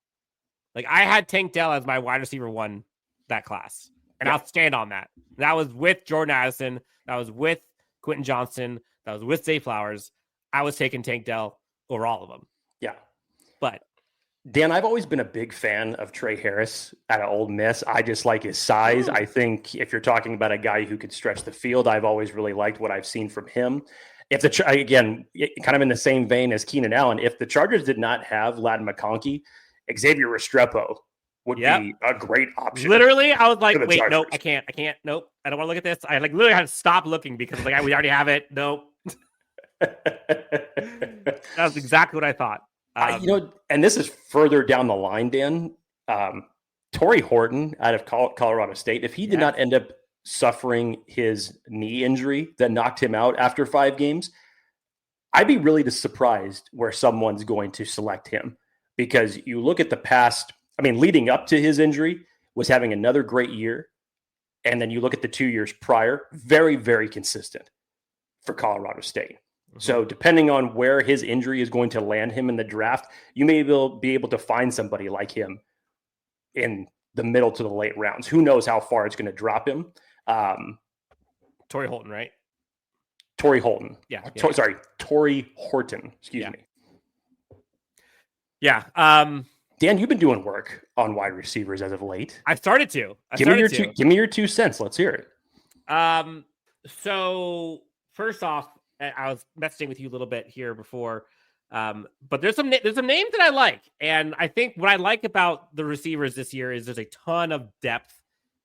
Like, I had Tank Dell as my wide receiver 1 that class, and I'll stand on that. That was with Jordan Addison. That was with Quintin Johnston. That was with Zay Flowers. I was taking Tank Dell over all of them. Yeah. But Dan, I've always been a big fan of Trey Harris out of Ole Miss. I just like his size. I think if you're talking about a guy who could stretch the field, I've always really liked what I've seen from him. Again, kind of in the same vein as Keenan Allen, if the Chargers did not have Ladd McConkey, Xavier Restrepo would be a great option. Literally, I was like, wait, nope, I can't. Nope, I don't want to look at this. I literally had to stop looking because we already have it. Nope. That was exactly what I thought. And this is further down the line, Dan. Torrey Horton out of Colorado State, if he did not end up suffering his knee injury that knocked him out after 5 games, I'd be really surprised where someone's going to select him, because you look at the past, leading up to his injury was having another great year. And then you look at the 2 years prior, very, very consistent for Colorado State. So depending on where his injury is going to land him in the draft, you may be able to find somebody like him in the middle to the late rounds. Who knows how far it's going to drop him. Torrey Holton, right? Torrey Holton. Yeah. Torrey Horton. Excuse me. Yeah. Dan, you've been doing work on wide receivers as of late. I've started to. Give me your 2 cents. Let's hear it. So first off, I was messaging with you a little bit here before. But there's some names that I like. And I think what I like about the receivers this year is there's a ton of depth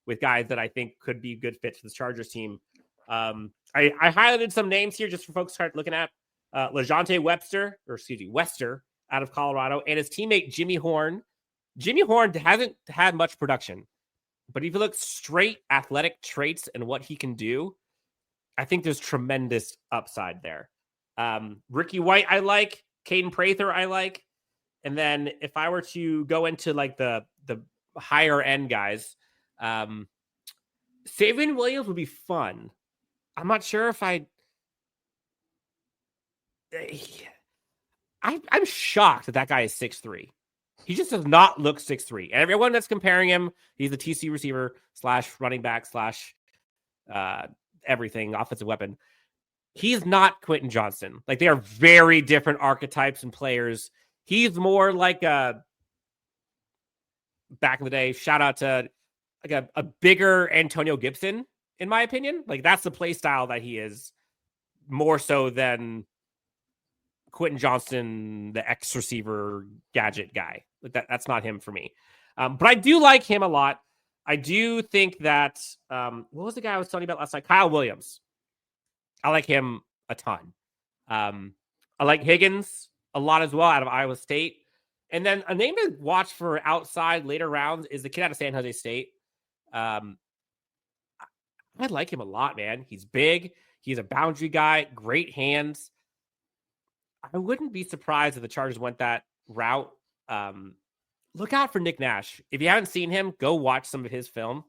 with guys that I think could be good fits for this Chargers team. I highlighted some names here just for folks to start looking at. LeJonte Wester out of Colorado, and his teammate Jimmy Horn. Jimmy Horn hasn't had much production, but if you look straight athletic traits and what he can do, I think there's tremendous upside there. Ricky White, I like. Caden Prather, I like. And then if I were to go into like the higher end guys, Savion Williams would be fun. I'm not sure if I'm shocked that guy is 6'3". He just does not look 6'3". And everyone that's comparing him, he's a TC receiver / running back / everything, offensive weapon. He's not Quintin Johnston. Like, they are very different archetypes and players. He's more like back in the day, shout out to like a bigger Antonio Gibson, in my opinion. Like, that's the play style that he is, more so than Quintin Johnston, the X receiver gadget guy. Like that's not him for me. But I do like him a lot. I do think that what was the guy I was telling you about last night? Kyle Williams. I like him a ton. I like Higgins a lot as well out of Iowa State. And then a name to watch for outside later rounds is the kid out of San Jose State. I like him a lot, man. He's big. He's a boundary guy. Great hands. I wouldn't be surprised if the Chargers went that route. Look out for Nick Nash. If you haven't seen him, go watch some of his film.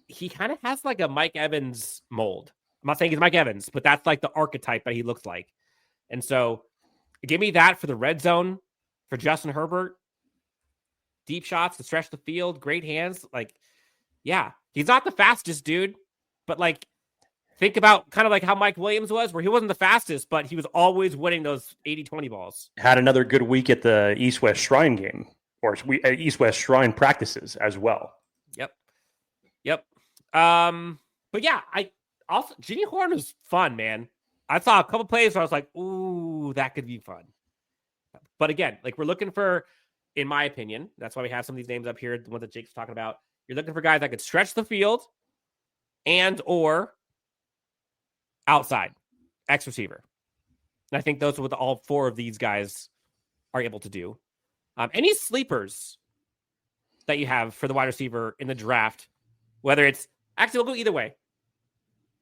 He kind of has like a Mike Evans mold. I'm not saying he's Mike Evans, but that's like the archetype that he looks like. And so give me that for the red zone for Justin Herbert. Deep shots to stretch the field, great hands. Like, yeah, he's not the fastest dude, but like, think about kind of like how Mike Williams was, where he wasn't the fastest, but he was always winning those 80-20 balls. Had another good week at the East-West Shrine game, or East-West Shrine practices as well. Yep. But yeah, Jimmy Horn was fun, man. I saw a couple plays where I was like, ooh, that could be fun. But again, like, we're looking for, in my opinion, that's why we have some of these names up here, the ones that Jake's talking about. You're looking for guys that could stretch the field and or outside, X receiver. And I think those are what all four of these guys are able to do. Any sleepers that you have for the wide receiver in the draft, whether it's, actually, we'll go either way.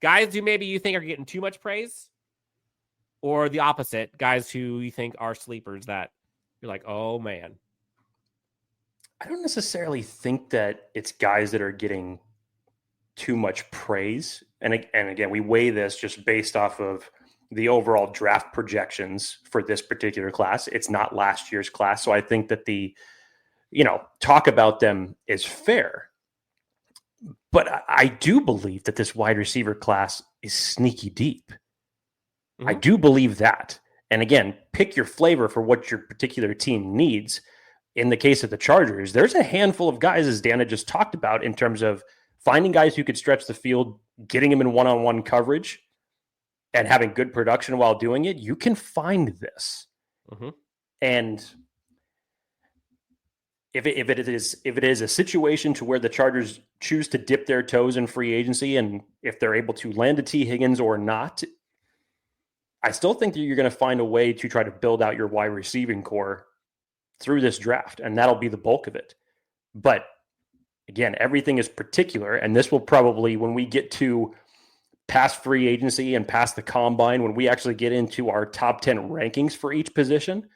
Guys who maybe you think are getting too much praise, or the opposite, guys who you think are sleepers that you're like, oh man. I don't necessarily think that it's guys that are getting too much praise. And again, we weigh this just based off of the overall draft projections for this particular class. It's not last year's class. So I think that the, talk about them is fair. But I do believe that this wide receiver class is sneaky deep. Mm-hmm. I do believe that. And again, pick your flavor for what your particular team needs. In the case of the Chargers, there's a handful of guys, as Dana just talked about, in terms of finding guys who could stretch the field, getting them in one-on-one coverage, and having good production while doing it. You can find this. Mm-hmm. And if it is a situation to where the Chargers choose to dip their toes in free agency, and if they're able to land a T. Higgins or not, I still think that you're going to find a way to try to build out your wide receiving core through this draft, and that'll be the bulk of it. But again, everything is particular, and this will probably, when we get to past free agency and past the combine, when we actually get into our top 10 rankings for each position,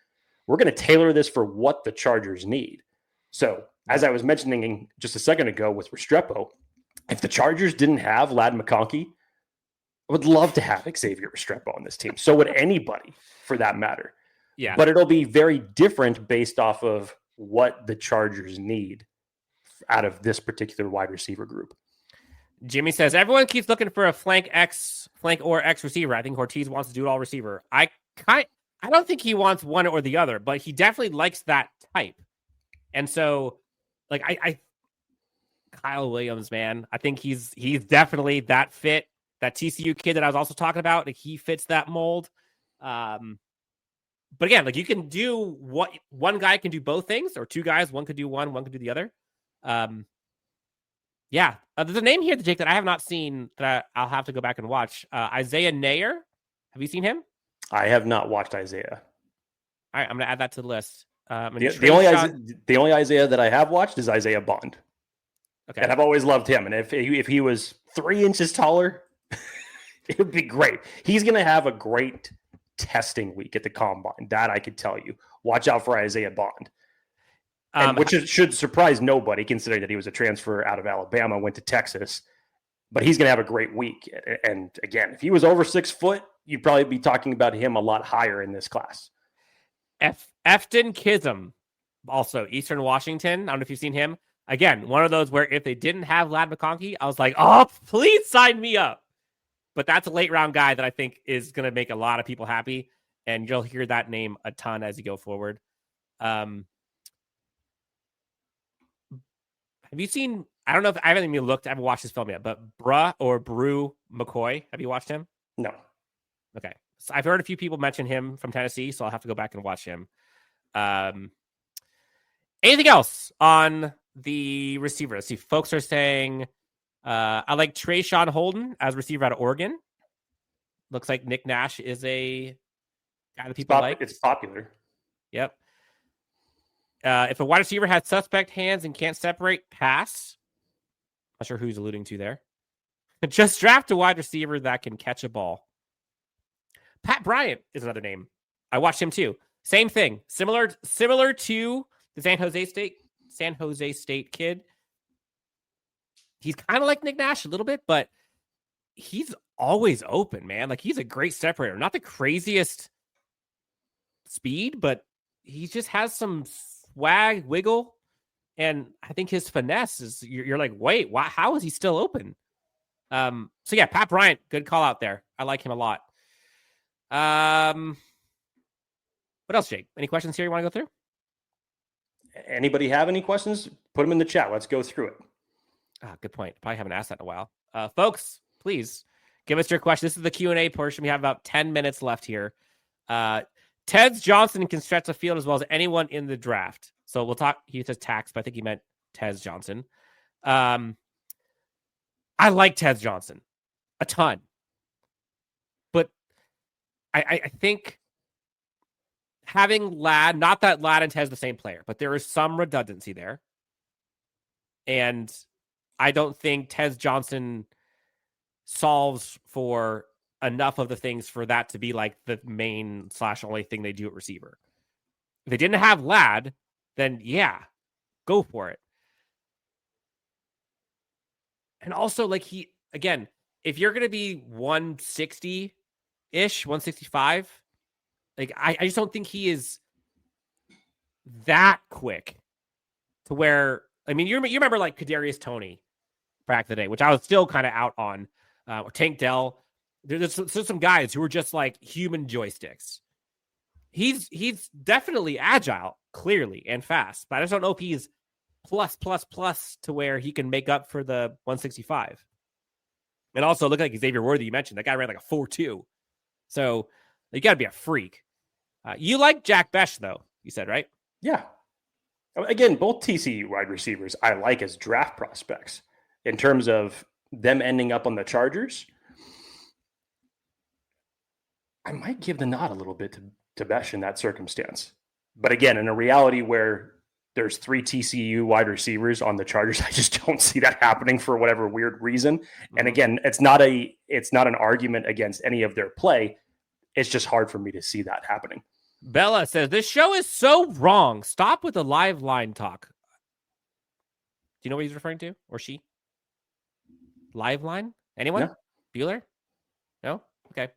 we're going to tailor this for what the Chargers need. So, as I was mentioning just a second ago with Restrepo, if the Chargers didn't have Ladd McConkey, I would love to have Xavier Restrepo on this team. So would anybody, for that matter. Yeah. But it'll be very different based off of what the Chargers need out of this particular wide receiver group. Jimmy says, everyone keeps looking for a flank or X receiver. I think Hortiz wants to do it all receiver. I don't think he wants one or the other, but he definitely likes that type. And so, like, I Kyle Williams, man, I think he's definitely that fit. That TCU kid that I was also talking about, like, he fits that mold. But again, like you can do what one guy can do both things, or two guys, one could do one could do the other. Yeah. There's a name here, Jake, that I have not seen that I'll have to go back and watch. Isaiah Nayer. Have you seen him? I have not watched Isaiah. All right, I'm going to add that to the list. The only Isaiah that I have watched is Isaiah Bond. Okay. And I've always loved him. And if he was 3 inches taller, it would be great. He's going to have a great testing week at the combine. That I could tell you. Watch out for Isaiah Bond. Which should surprise nobody, considering that he was a transfer out of Alabama, went to Texas. But he's going to have a great week. And again, if he was over 6 foot, you'd probably be talking about him a lot higher in this class. Efton Kism, also Eastern Washington. I don't know if you've seen him. Again, one of those where if they didn't have Ladd McConkey, I was like, oh, please sign me up. But that's a late round guy that I think is going to make a lot of people happy. And you'll hear that name a ton as you go forward. Have you seen, I don't know if I haven't even looked, I haven't watched this film yet, but Brew McCoy. Have you watched him? No. Okay. So I've heard a few people mention him from Tennessee, so I'll have to go back and watch him. Anything else on the receiver? Let's see. Folks are saying, I like Trayshawn Holden as receiver out of Oregon. Looks like Nick Nash is a guy that people like. It's popular. Yep. If a wide receiver has suspect hands and can't separate, pass. Not sure who he's alluding to there. Just draft a wide receiver that can catch a ball. Pat Bryant is another name. I watched him too. Same thing. Similar to the San Jose State kid. He's kind of like Nick Nash a little bit, but he's always open, man. Like he's a great separator. Not the craziest speed, but he just has some swag, wiggle, and I think his finesse is. You're like, wait, how is he still open? So yeah, Pat Bryant, good call out there. I like him a lot. What else, Jake? Any questions here you want to go through? Anybody have any questions? Put them in the chat. Let's go through it. Good point. Probably haven't asked that in a while. Folks, please give us your question. This is the Q&A portion. We have about 10 minutes left here. Tez Johnson can stretch the field as well as anyone in the draft. So we'll talk. He says tax, but I think he meant Tez Johnson. I like Tez Johnson a ton. But I think having Ladd, not that Ladd and Tez the same player, but there is some redundancy there. And I don't think Tez Johnson solves for enough of the things for that to be like the main / only thing they do at receiver. If they didn't have Ladd, then yeah, go for it. And also, like again, if you're going to be 160-ish, 165, like I just don't think he is that quick to where, I mean, you remember like Kadarius Toney back in the day, which I was still kind of out on, or Tank Dell. There's some guys who are just like human joysticks. He's definitely agile, clearly, and fast, but I just don't know if he's plus to where he can make up for the 165. And also, look like Xavier Worthy, you mentioned. That guy ran like a 4.2. So you got to be a freak. You like Jack Besh, though, you said, right? Yeah. Again, both TCU wide receivers I like as draft prospects. In terms of them ending up on the Chargers, I might give the nod a little bit to Besh in that circumstance. But again, in a reality where there's 3 TCU wide receivers on the Chargers, I just don't see that happening for whatever weird reason. Mm-hmm. And again, it's not an argument against any of their play. It's just hard for me to see that happening. Bella says, this show is so wrong. Stop with the live line talk. Do you know what he's referring to? Or she? Live line? Anyone? No. Bueller? No? Okay.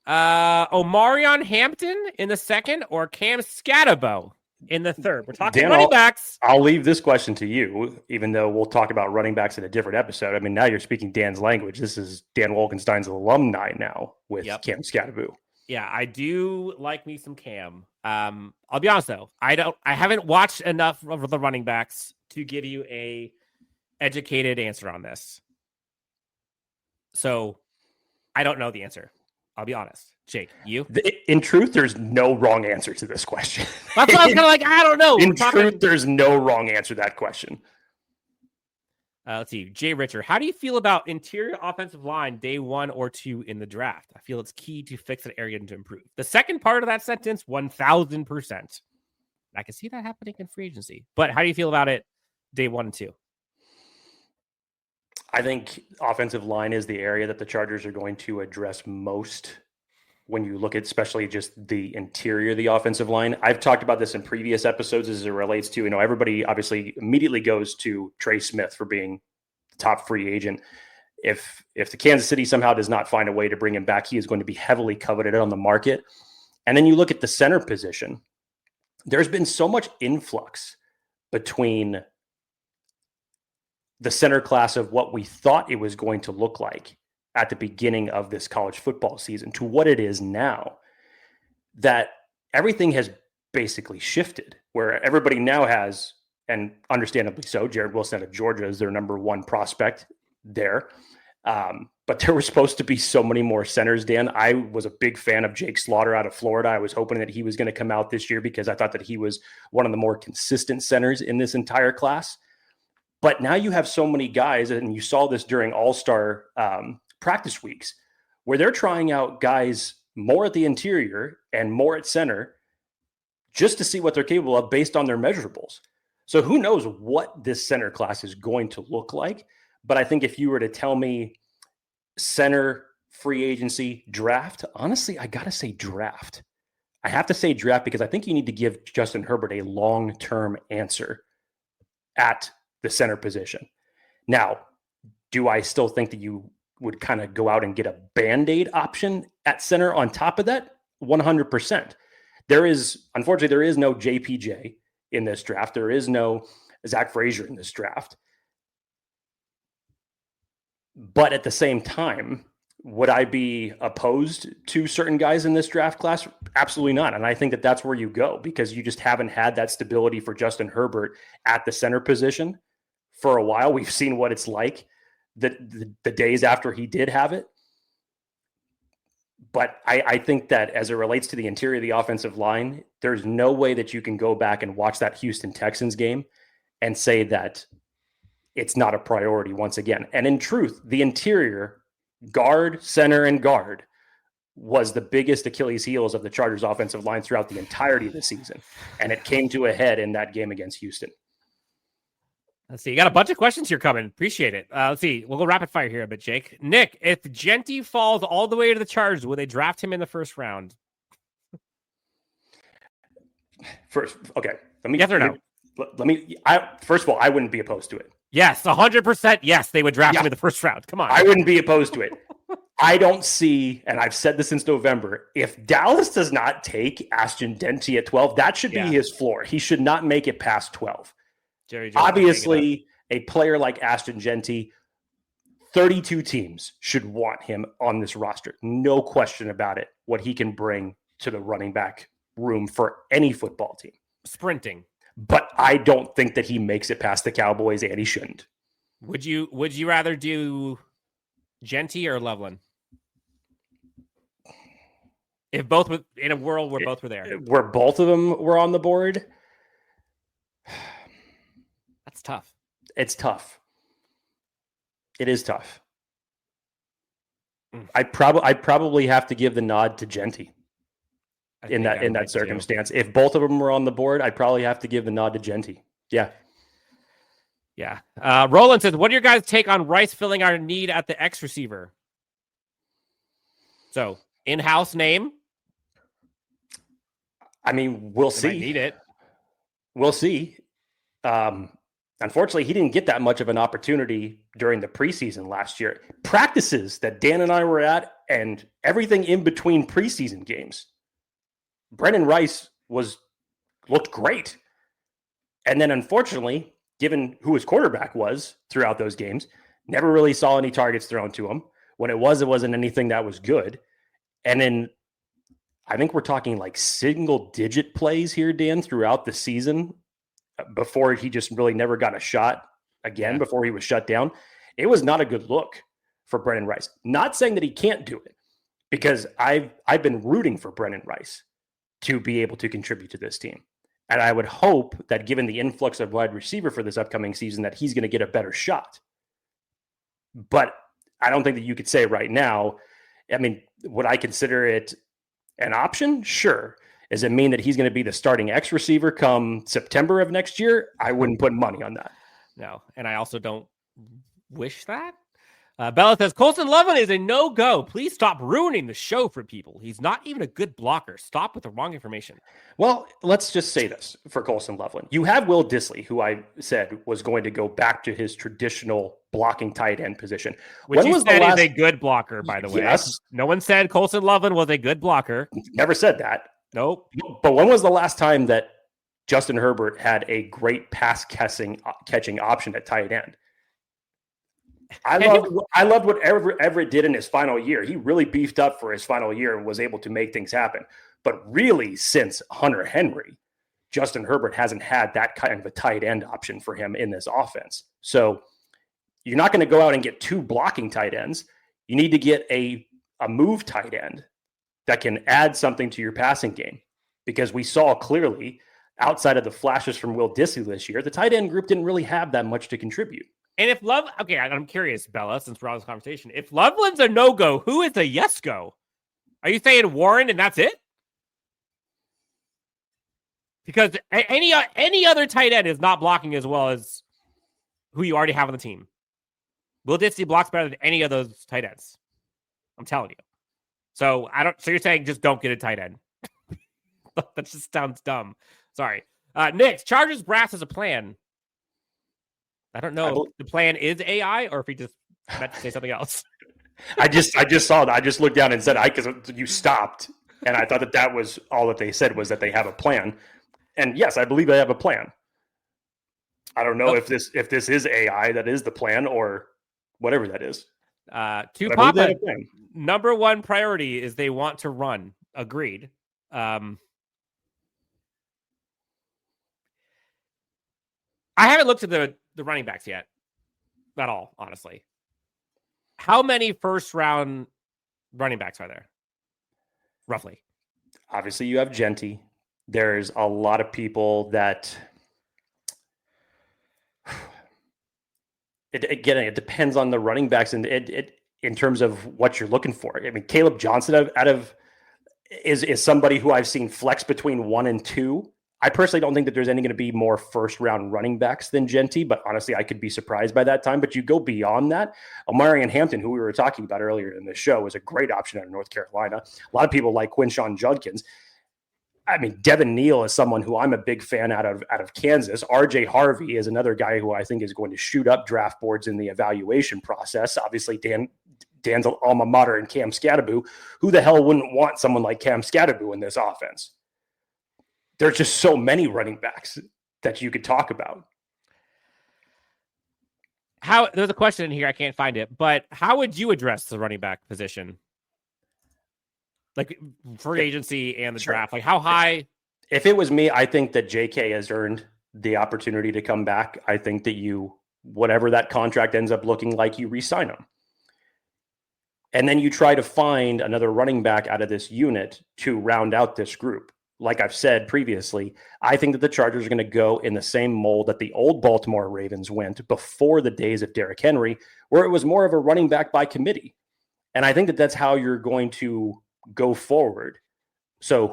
Omarion Hampton in the second or Cam Scatterbo in the third? We're talking Dan, running backs. I'll leave this question to you, even though we'll talk about running backs in a different episode. I mean, now you're speaking Dan's language. This is Dan Wolkenstein's alumni now with Cam Scatterbo. Yeah, I do like me some Cam. I'll be honest though, I haven't watched enough of the running backs to give you a educated answer on this. So I don't know the answer. I'll be honest. Jake, you? In truth, there's no wrong answer to this question. That's why I was kind of like, I don't know. In truth, there's no wrong answer to that question. Let's see. Jay Richard, how do you feel about interior offensive line day 1 or 2 in the draft? I feel it's key to fix an area and to improve. The second part of that sentence, 1,000%. I can see that happening in free agency. But how do you feel about it day 1 and 2? I think offensive line is the area that the Chargers are going to address most when you look at especially just the interior of the offensive line. I've talked about this in previous episodes as it relates to, everybody obviously immediately goes to Trey Smith for being the top free agent. If the Kansas City somehow does not find a way to bring him back, he is going to be heavily coveted on the market. And then you look at the center position. There's been so much influx between the center class of what we thought it was going to look like at the beginning of this college football season to what it is now, that everything has basically shifted, where everybody now has, and understandably so, Jared Wilson out of Georgia is their number 1 prospect there. But there were supposed to be so many more centers, Dan. I was a big fan of Jake Slaughter out of Florida. I was hoping that he was going to come out this year because I thought that he was one of the more consistent centers in this entire class. But now you have so many guys, and you saw this during All-Star practice weeks, where they're trying out guys more at the interior and more at center just to see what they're capable of based on their measurables. So who knows what this center class is going to look like. But I think if you were to tell me center, free agency, draft, honestly, I got to say draft. I have to say draft because I think you need to give Justin Herbert a long-term answer at the center position. Now, do I still think that you would kind of go out and get a Band-Aid option at center on top of that? 100%. Unfortunately, there is no JPJ in this draft. There is no Zach Frazier in this draft. But at the same time, would I be opposed to certain guys in this draft class? Absolutely not. And I think that that's where you go because you just haven't had that stability for Justin Herbert at the center position for a while. We've seen what it's like the days after he did have it. But I think that as it relates to the interior of the offensive line, there's no way that you can go back and watch that Houston Texans game and say that it's not a priority once again. And in truth, the interior, guard, center, and guard was the biggest Achilles heels of the Chargers offensive line throughout the entirety of the season. And it came to a head in that game against Houston. Let's see. You got a bunch of questions here coming. Appreciate it. Let's see. We'll go rapid fire here a bit, Jake. Nick, if Genty falls all the way to the Chargers, will they draft him in the first round? First, okay. Yes or no? First of all, I wouldn't be opposed to it. Yes, 100%. Yes, they would draft him in the first round. Come on. I wouldn't be opposed to it. I don't see, and I've said this since November, if Dallas does not take Ashton Genty at 12, that should be his floor. He should not make it past 12. Obviously, a player like Ashton Genty, 32 teams should want him on this roster. No question about it, what he can bring to the running back room for any football team. Sprinting. But I don't think that he makes it past the Cowboys, and he shouldn't. Would you rather do Genty or Loveland? If both were in a world where both were there. Where both of them were on the board. That's tough. It's tough. It is tough. I'd probably have to give the nod to Genty in that circumstance. If both of them were on the board, I'd probably have to give the nod to Genty. Yeah. Yeah. Roland says, what do your guys take on Rice filling our need at the X receiver? So, in-house name? I mean, we'll see. Might need it. We'll see. Unfortunately, he didn't get that much of an opportunity during the preseason last year. Practices that Dan and I were at and everything in between preseason games, Brenden Rice looked great. And then unfortunately, given who his quarterback was throughout those games, never really saw any targets thrown to him. When it wasn't anything that was good. And then I think we're talking like single-digit plays here, Dan, throughout the season before he just really never got a shot again before he was shut down. It was not a good look for Brenden Rice. Not saying that he can't do it, because I've been rooting for Brenden Rice to be able to contribute to this team. And I would hope that given the influx of wide receiver for this upcoming season, that he's going to get a better shot. But I don't think that you could say right now, I mean, would I consider it an option? Sure. Does it mean that he's going to be the starting X receiver come September of next year? I wouldn't put money on that. No. And I also don't wish that. Bella says, Colston Loveland is a no-go. Please stop ruining the show for people. He's not even a good blocker. Stop with the wrong information. Well, let's just say this for Colston Loveland. You have Will Dissly, who I said was going to go back to his traditional blocking tight end position. Which you said is a good blocker, by the way. Yes. No one said Colston Loveland was a good blocker. Never said that. Nope. But when was the last time that Justin Herbert had a great pass catching option at tight end? I loved what Everett did in his final year. He really beefed up for his final year and was able to make things happen. But really, since Hunter Henry, Justin Herbert hasn't had that kind of a tight end option for him in this offense. So you're not going to go out and get 2 blocking tight ends. You need to get a move tight end that can add something to your passing game, because we saw clearly outside of the flashes from Will Dissly this year, the tight end group didn't really have that much to contribute. And if I'm curious, Bella, since we're on this conversation, if Loveland's a no-go, who is a yes-go? Are you saying Warren and that's it? Because any other tight end is not blocking as well as who you already have on the team. Will Dissly blocks better than any of those tight ends. I'm telling you. So you're saying just don't get a tight end. That just sounds dumb. Sorry. Nick, Chargers brass has a plan. I don't know if the plan is AI or if he just meant to say something else. I just saw that. I just looked down and said, because you stopped. And I thought that was all that they said, was that they have a plan. And yes, I believe they have a plan. I don't know if this is AI that is the plan or whatever that is. To Papa, number one priority is they want to run. Agreed. I haven't looked at the running backs yet. Not all, honestly. How many first round running backs are there? Roughly. Obviously, you have Genty. There's a lot of people that it depends on the running backs and in terms of what you're looking for. I mean, Caleb Johnson is somebody who I've seen flex between 1 and 2. I personally don't think that there's any going to be more first round running backs than Genty, but honestly, I could be surprised by that time. But you go beyond that. Omarion Hampton, who we were talking about earlier in the show, is a great option out of North Carolina. A lot of people like Quintin Johnston. I mean, Devin Neal is someone who I'm a big fan out of Kansas. RJ Harvey is another guy who I think is going to shoot up draft boards in the evaluation process. Obviously, Dan's alma mater and Cam Scatterbu. Who the hell wouldn't want someone like Cam Scatterbu in this offense? There's just so many running backs that you could talk about. There's a question in here, I can't find it, but how would you address the running back position? Like free agency and the draft, like how high? If it was me, I think that JK has earned the opportunity to come back. I think that whatever that contract ends up looking like, you re-sign him. And then you try to find another running back out of this unit to round out this group. Like I've said previously, I think that the Chargers are going to go in the same mold that the old Baltimore Ravens went before the days of Derrick Henry, where it was more of a running back by committee. And I think that that's how you're going to go forward. So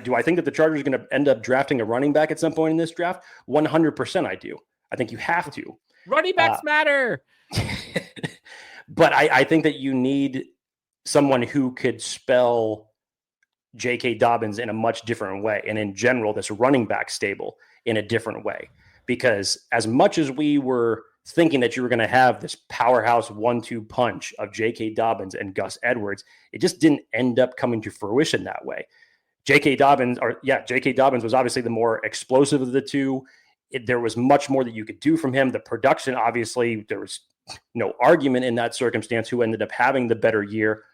do I think that the Chargers are going to end up drafting a running back at some point in this draft? 100% I do. I think you have to. Running backs matter. But I think that you need someone who could spell J.K. Dobbins in a much different way, and in general, this running back stable in a different way. Because as much as we were thinking that you were going to have this powerhouse 1-2 punch of J.K. Dobbins and Gus Edwards, it just didn't end up coming to fruition that way. J.K. Dobbins was obviously the more explosive of the two. There was much more that you could do from him. The production, obviously, there was no argument in that circumstance who ended up having the better year.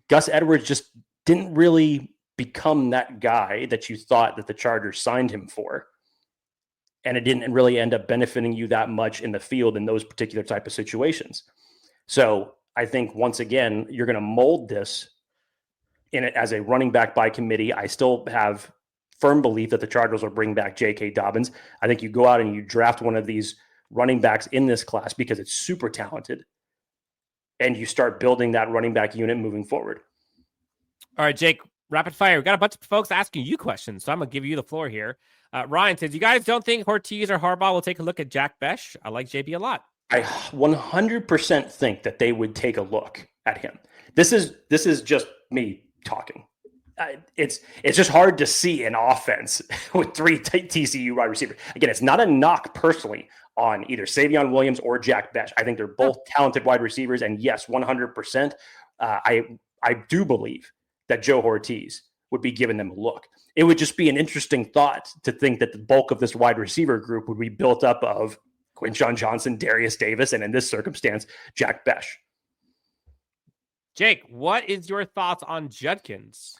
Gus Edwards just didn't really become that guy that you thought that the Chargers signed him for. And it didn't really end up benefiting you that much in the field in those particular type of situations. So I think once again, you're going to mold this in it as a running back by committee. I still have firm belief that the Chargers will bring back J.K. Dobbins. I think you go out and you draft one of these running backs in this class because it's super talented, and you start building that running back unit moving forward. All right, Jake, rapid fire. We got a bunch of folks asking you questions, so I'm going to give you the floor here. Ryan says, you guys don't think Hortiz or Harbaugh will take a look at Jack Besh? I like JB a lot. I 100% think that they would take a look at him. This is just me talking. It's just hard to see an offense with three TCU wide receivers. Again, it's not a knock personally on either Savion Williams or Jack Besh. I think they're both talented wide receivers. And yes, 100%. I do believe that Joe Hortiz would be giving them a look. It would just be an interesting thought to think that the bulk of this wide receiver group would be built up of Quintin Johnston, Derius Davis, and in this circumstance, Jack Besh. Jake, what is your thoughts on Judkins?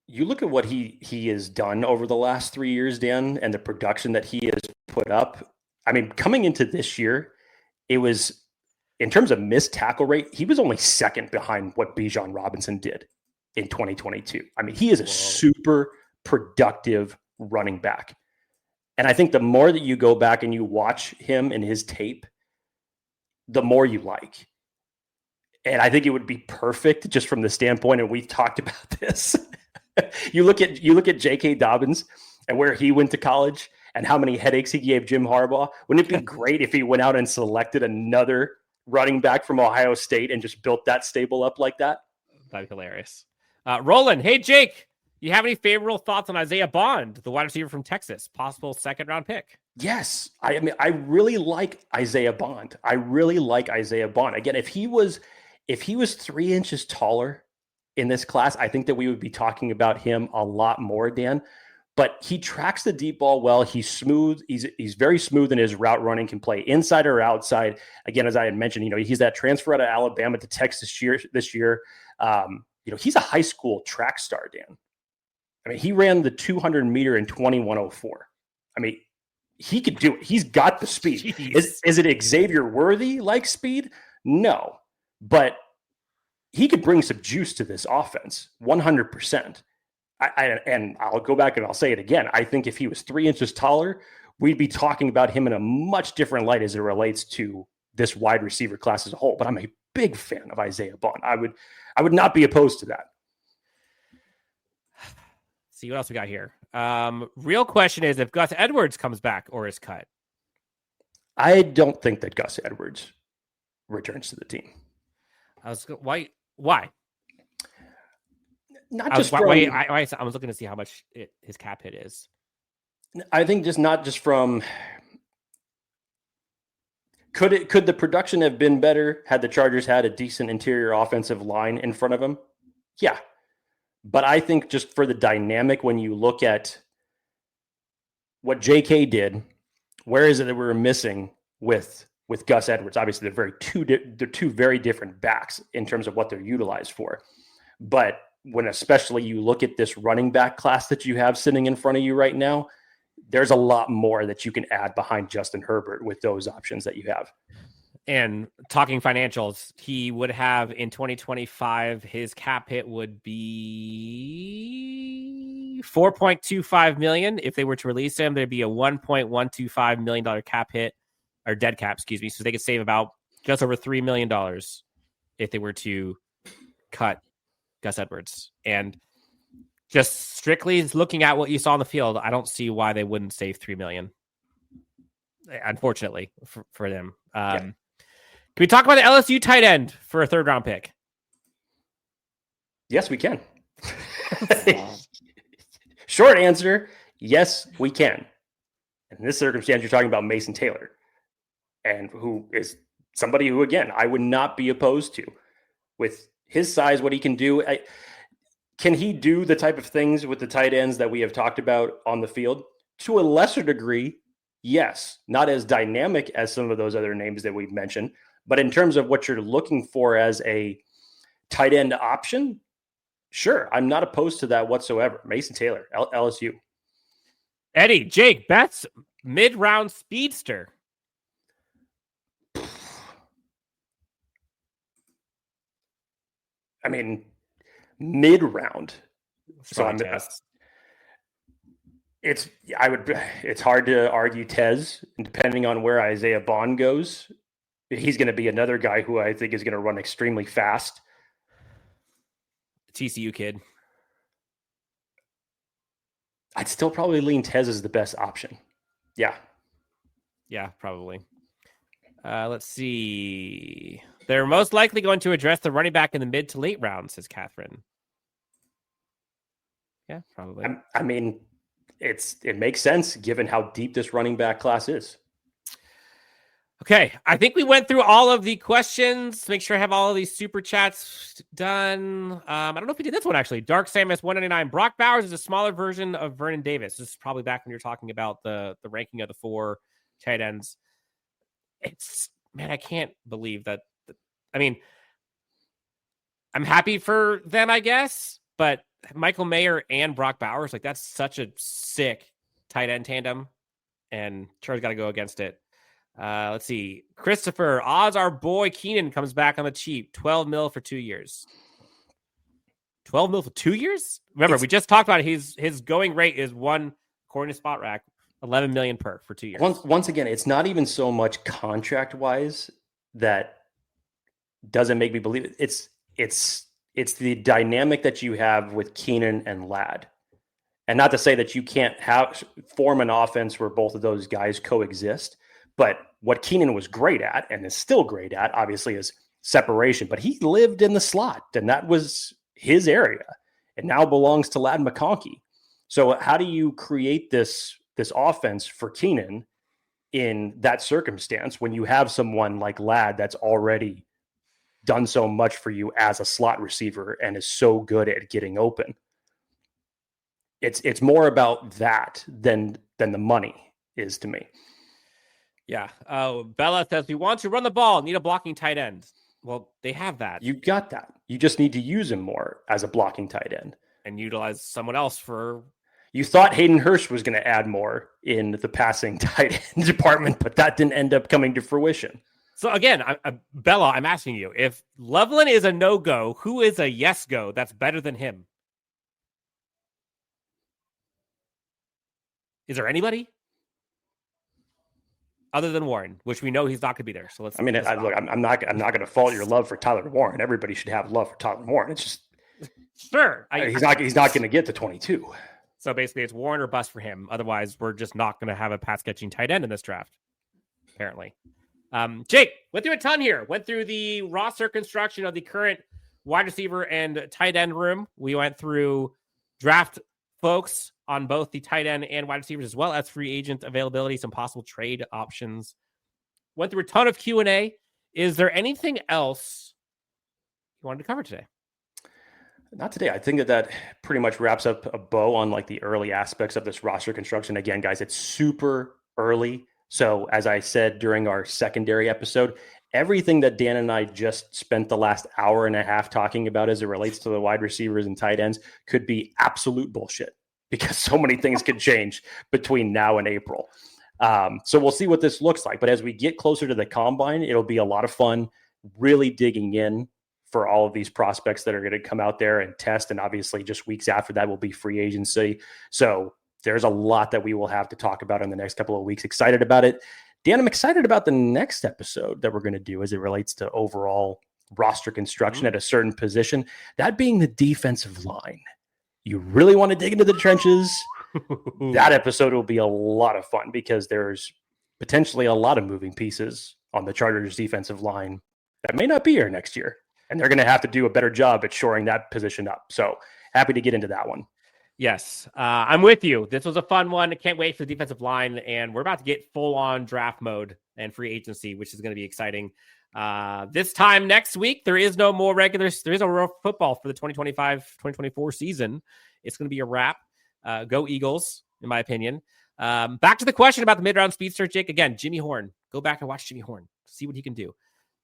You look at what he has done over the last 3 years, Dan, and the production that he has put up. I mean, coming into this year, it was, in terms of missed tackle rate, he was only second behind what Bijan Robinson did in 2022. I mean, he is a super productive running back. And I think the more that you go back and you watch him and his tape, the more you like. And I think it would be perfect just from the standpoint, and we've talked about this. You look at J.K. Dobbins and where he went to college and how many headaches he gave Jim Harbaugh. Wouldn't it be great if he went out and selected another running back from Ohio State and just built that stable up like that? That'd be hilarious. Roland, hey, Jake, you have any favorable thoughts on Isaiah Bond, the wide receiver from Texas, possible second-round pick? Yes. I mean, I really like Isaiah Bond. Again, if he was 3 inches taller in this class, I think that we would be talking about him a lot more, Dan. But he tracks the deep ball well. He's smooth. He's very smooth in his route running, can play inside or outside. Again, as I had mentioned, he's that transfer out of Alabama to Texas this year. He's a high school track star, Dan. I mean, he ran the 200 meter in 21:04. I mean, he could do it. He's got the speed. Is it Xavier Worthy like speed? No, but he could bring some juice to this offense, 100%. And I'll go back and I'll say it again. I think if he was 3 inches taller, we'd be talking about him in a much different light as it relates to this wide receiver class as a whole. But I'm a big fan of Isaiah Bond. I would not be opposed to that. See what else we got here. Real question is if Gus Edwards comes back or is cut. I don't think that Gus Edwards returns to the team. Why? Not just from, I was looking to see how much his cap hit is. I think not just from. Could the production have been better had the Chargers had a decent interior offensive line in front of them? Yeah. But I think just for the dynamic, when you look at what JK did, where is it that we're missing with Gus Edwards? Obviously, they're two very different backs in terms of what they're utilized for. But when especially you look at this running back class that you have sitting in front of you right now, there's a lot more that you can add behind Justin Herbert with those options that you have. And talking financials, he would have in 2025, his cap hit would be $4.25 million. If they were to release him, there'd be a $1.125 million cap hit, or dead cap, excuse me. So they could save about just over $3 million if they were to cut Gus Edwards. And just strictly looking at what you saw on the field, I don't see why they wouldn't save $3 million. Unfortunately for them. Can we talk about the LSU tight end for a third-round pick? Yes, we can. Short answer, yes, we can. In this circumstance, you're talking about Mason Taylor, and who is somebody who, again, I would not be opposed to. With his size, what he can do, can he do the type of things with the tight ends that we have talked about on the field? To a lesser degree, yes. Not as dynamic as some of those other names that we've mentioned, but in terms of what you're looking for as a tight end option, sure, I'm not opposed to that whatsoever. Mason Taylor, LSU. Eddie, Jake, Betts, mid-round speedster. I mean, mid-round. So I'm Tez. It's hard to argue Tez, and depending on where Isaiah Bond goes, he's going to be another guy who I think is going to run extremely fast. TCU kid. I'd still probably lean Tez as the best option. Yeah. Yeah, probably. Let's see. They're most likely going to address the running back in the mid to late rounds, says Catherine. Yeah, probably. I mean, it makes sense given how deep this running back class is. Okay, I think we went through all of the questions. Make sure I have all of these super chats done. I don't know if we did this one, actually. Dark Samus 199. Brock Bowers is a smaller version of Brenden Davis. This is probably back when you're talking about the ranking of the 4 tight ends. I can't believe that. I mean, I'm happy for them, I guess, but Michael Mayer and Brock Bowers, like, that's such a sick tight end tandem, and Char's got to go against it. Let's see. Christopher Oz, our boy Keenan comes back on the cheap. 12 mil for 2 years. 12 mil for 2 years? Remember, we just talked about his going rate is one, according to Spot Rack, 11 million per for 2 years. Once again, it's not even so much contract wise that doesn't make me believe it. It's the dynamic that you have with Keenan and Ladd. And not to say that you can't form an offense where both of those guys coexist, but what Keenan was great at and is still great at, obviously, is separation. But he lived in the slot, and that was his area. It now belongs to Ladd McConkey. So how do you create this offense for Keenan in that circumstance when you have someone like Ladd that's already done so much for you as a slot receiver and is so good at getting open? It's more about that than the money is to me. Yeah. Bella says, we want to run the ball, need a blocking tight end. Well, they have that. You got that. You just need to use him more as a blocking tight end. And utilize someone else for... You thought Hayden Hurst was going to add more in the passing tight end department, but that didn't end up coming to fruition. So again, Bella, I'm asking you, if Loveland is a no-go, who is a yes-go that's better than him? Is there anybody? Other than Warren, which we know he's not going to be there. So let's. I mean, look, I'm not going to fault your love for Tyler Warren. Everybody should have love for Tyler Warren. It's just sure he's not going to get to 22. So basically, it's Warren or bust for him. Otherwise, we're just not going to have a pass catching tight end in this draft. Apparently, Jake went through a ton here. Went through the roster construction of the current wide receiver and tight end room. We went through draft folks on both the tight end and wide receivers, as well as free agent availability, some possible trade options. Went through a ton of Q&A. Is there anything else you wanted to cover today? Not today. I think that pretty much wraps up a bow on like the early aspects of this roster construction. Again, guys, it's super early. So as I said during our secondary episode, everything that Dan and I just spent the last hour and a half talking about as it relates to the wide receivers and tight ends could be absolute bullshit, because so many things could change between now and April. So we'll see what this looks like. But as we get closer to the combine, it'll be a lot of fun really digging in for all of these prospects that are going to come out there and test. And obviously just weeks after that will be free agency. So there's a lot that we will have to talk about in the next couple of weeks. Excited about it. Dan, I'm excited about the next episode that we're going to do as it relates to overall roster construction at a certain position, that being the defensive line. You really want to dig into the trenches, that episode will be a lot of fun because there's potentially a lot of moving pieces on the Chargers defensive line that may not be here next year. And they're going to have to do a better job at shoring that position up. So happy to get into that one. Yes, I'm with you. This was a fun one. I can't wait for the defensive line. And we're about to get full on draft mode and free agency, which is going to be exciting. This time next week, there is no more regulars. There is no real football for the 2025-2024 season. It's going to be a wrap. Go Eagles, in my opinion. Back to the question about the mid-round speedster, Jake. Again, Jimmy Horn. Go back and watch Jimmy Horn. See what he can do.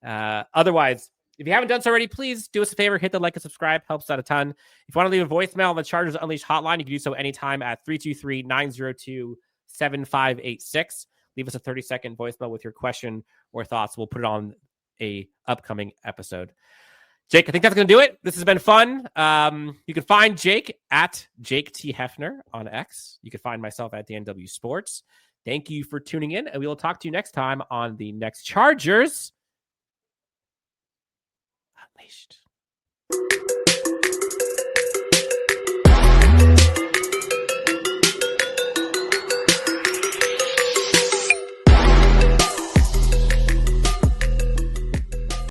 Otherwise, if you haven't done so already, please do us a favor. Hit the like and subscribe. Helps out a ton. If you want to leave a voicemail on the Chargers Unleashed hotline, you can do so anytime at 323-902-7586. Leave us a 30-second voicemail with your question or thoughts. We'll put it on a upcoming episode. Jake, I think that's going to do it. This has been fun. You can find Jake at Jake T. Hefner on X. You can find myself at DNW Sports. Thank you for tuning in, and we will talk to you next time on the next Chargers Unleashed.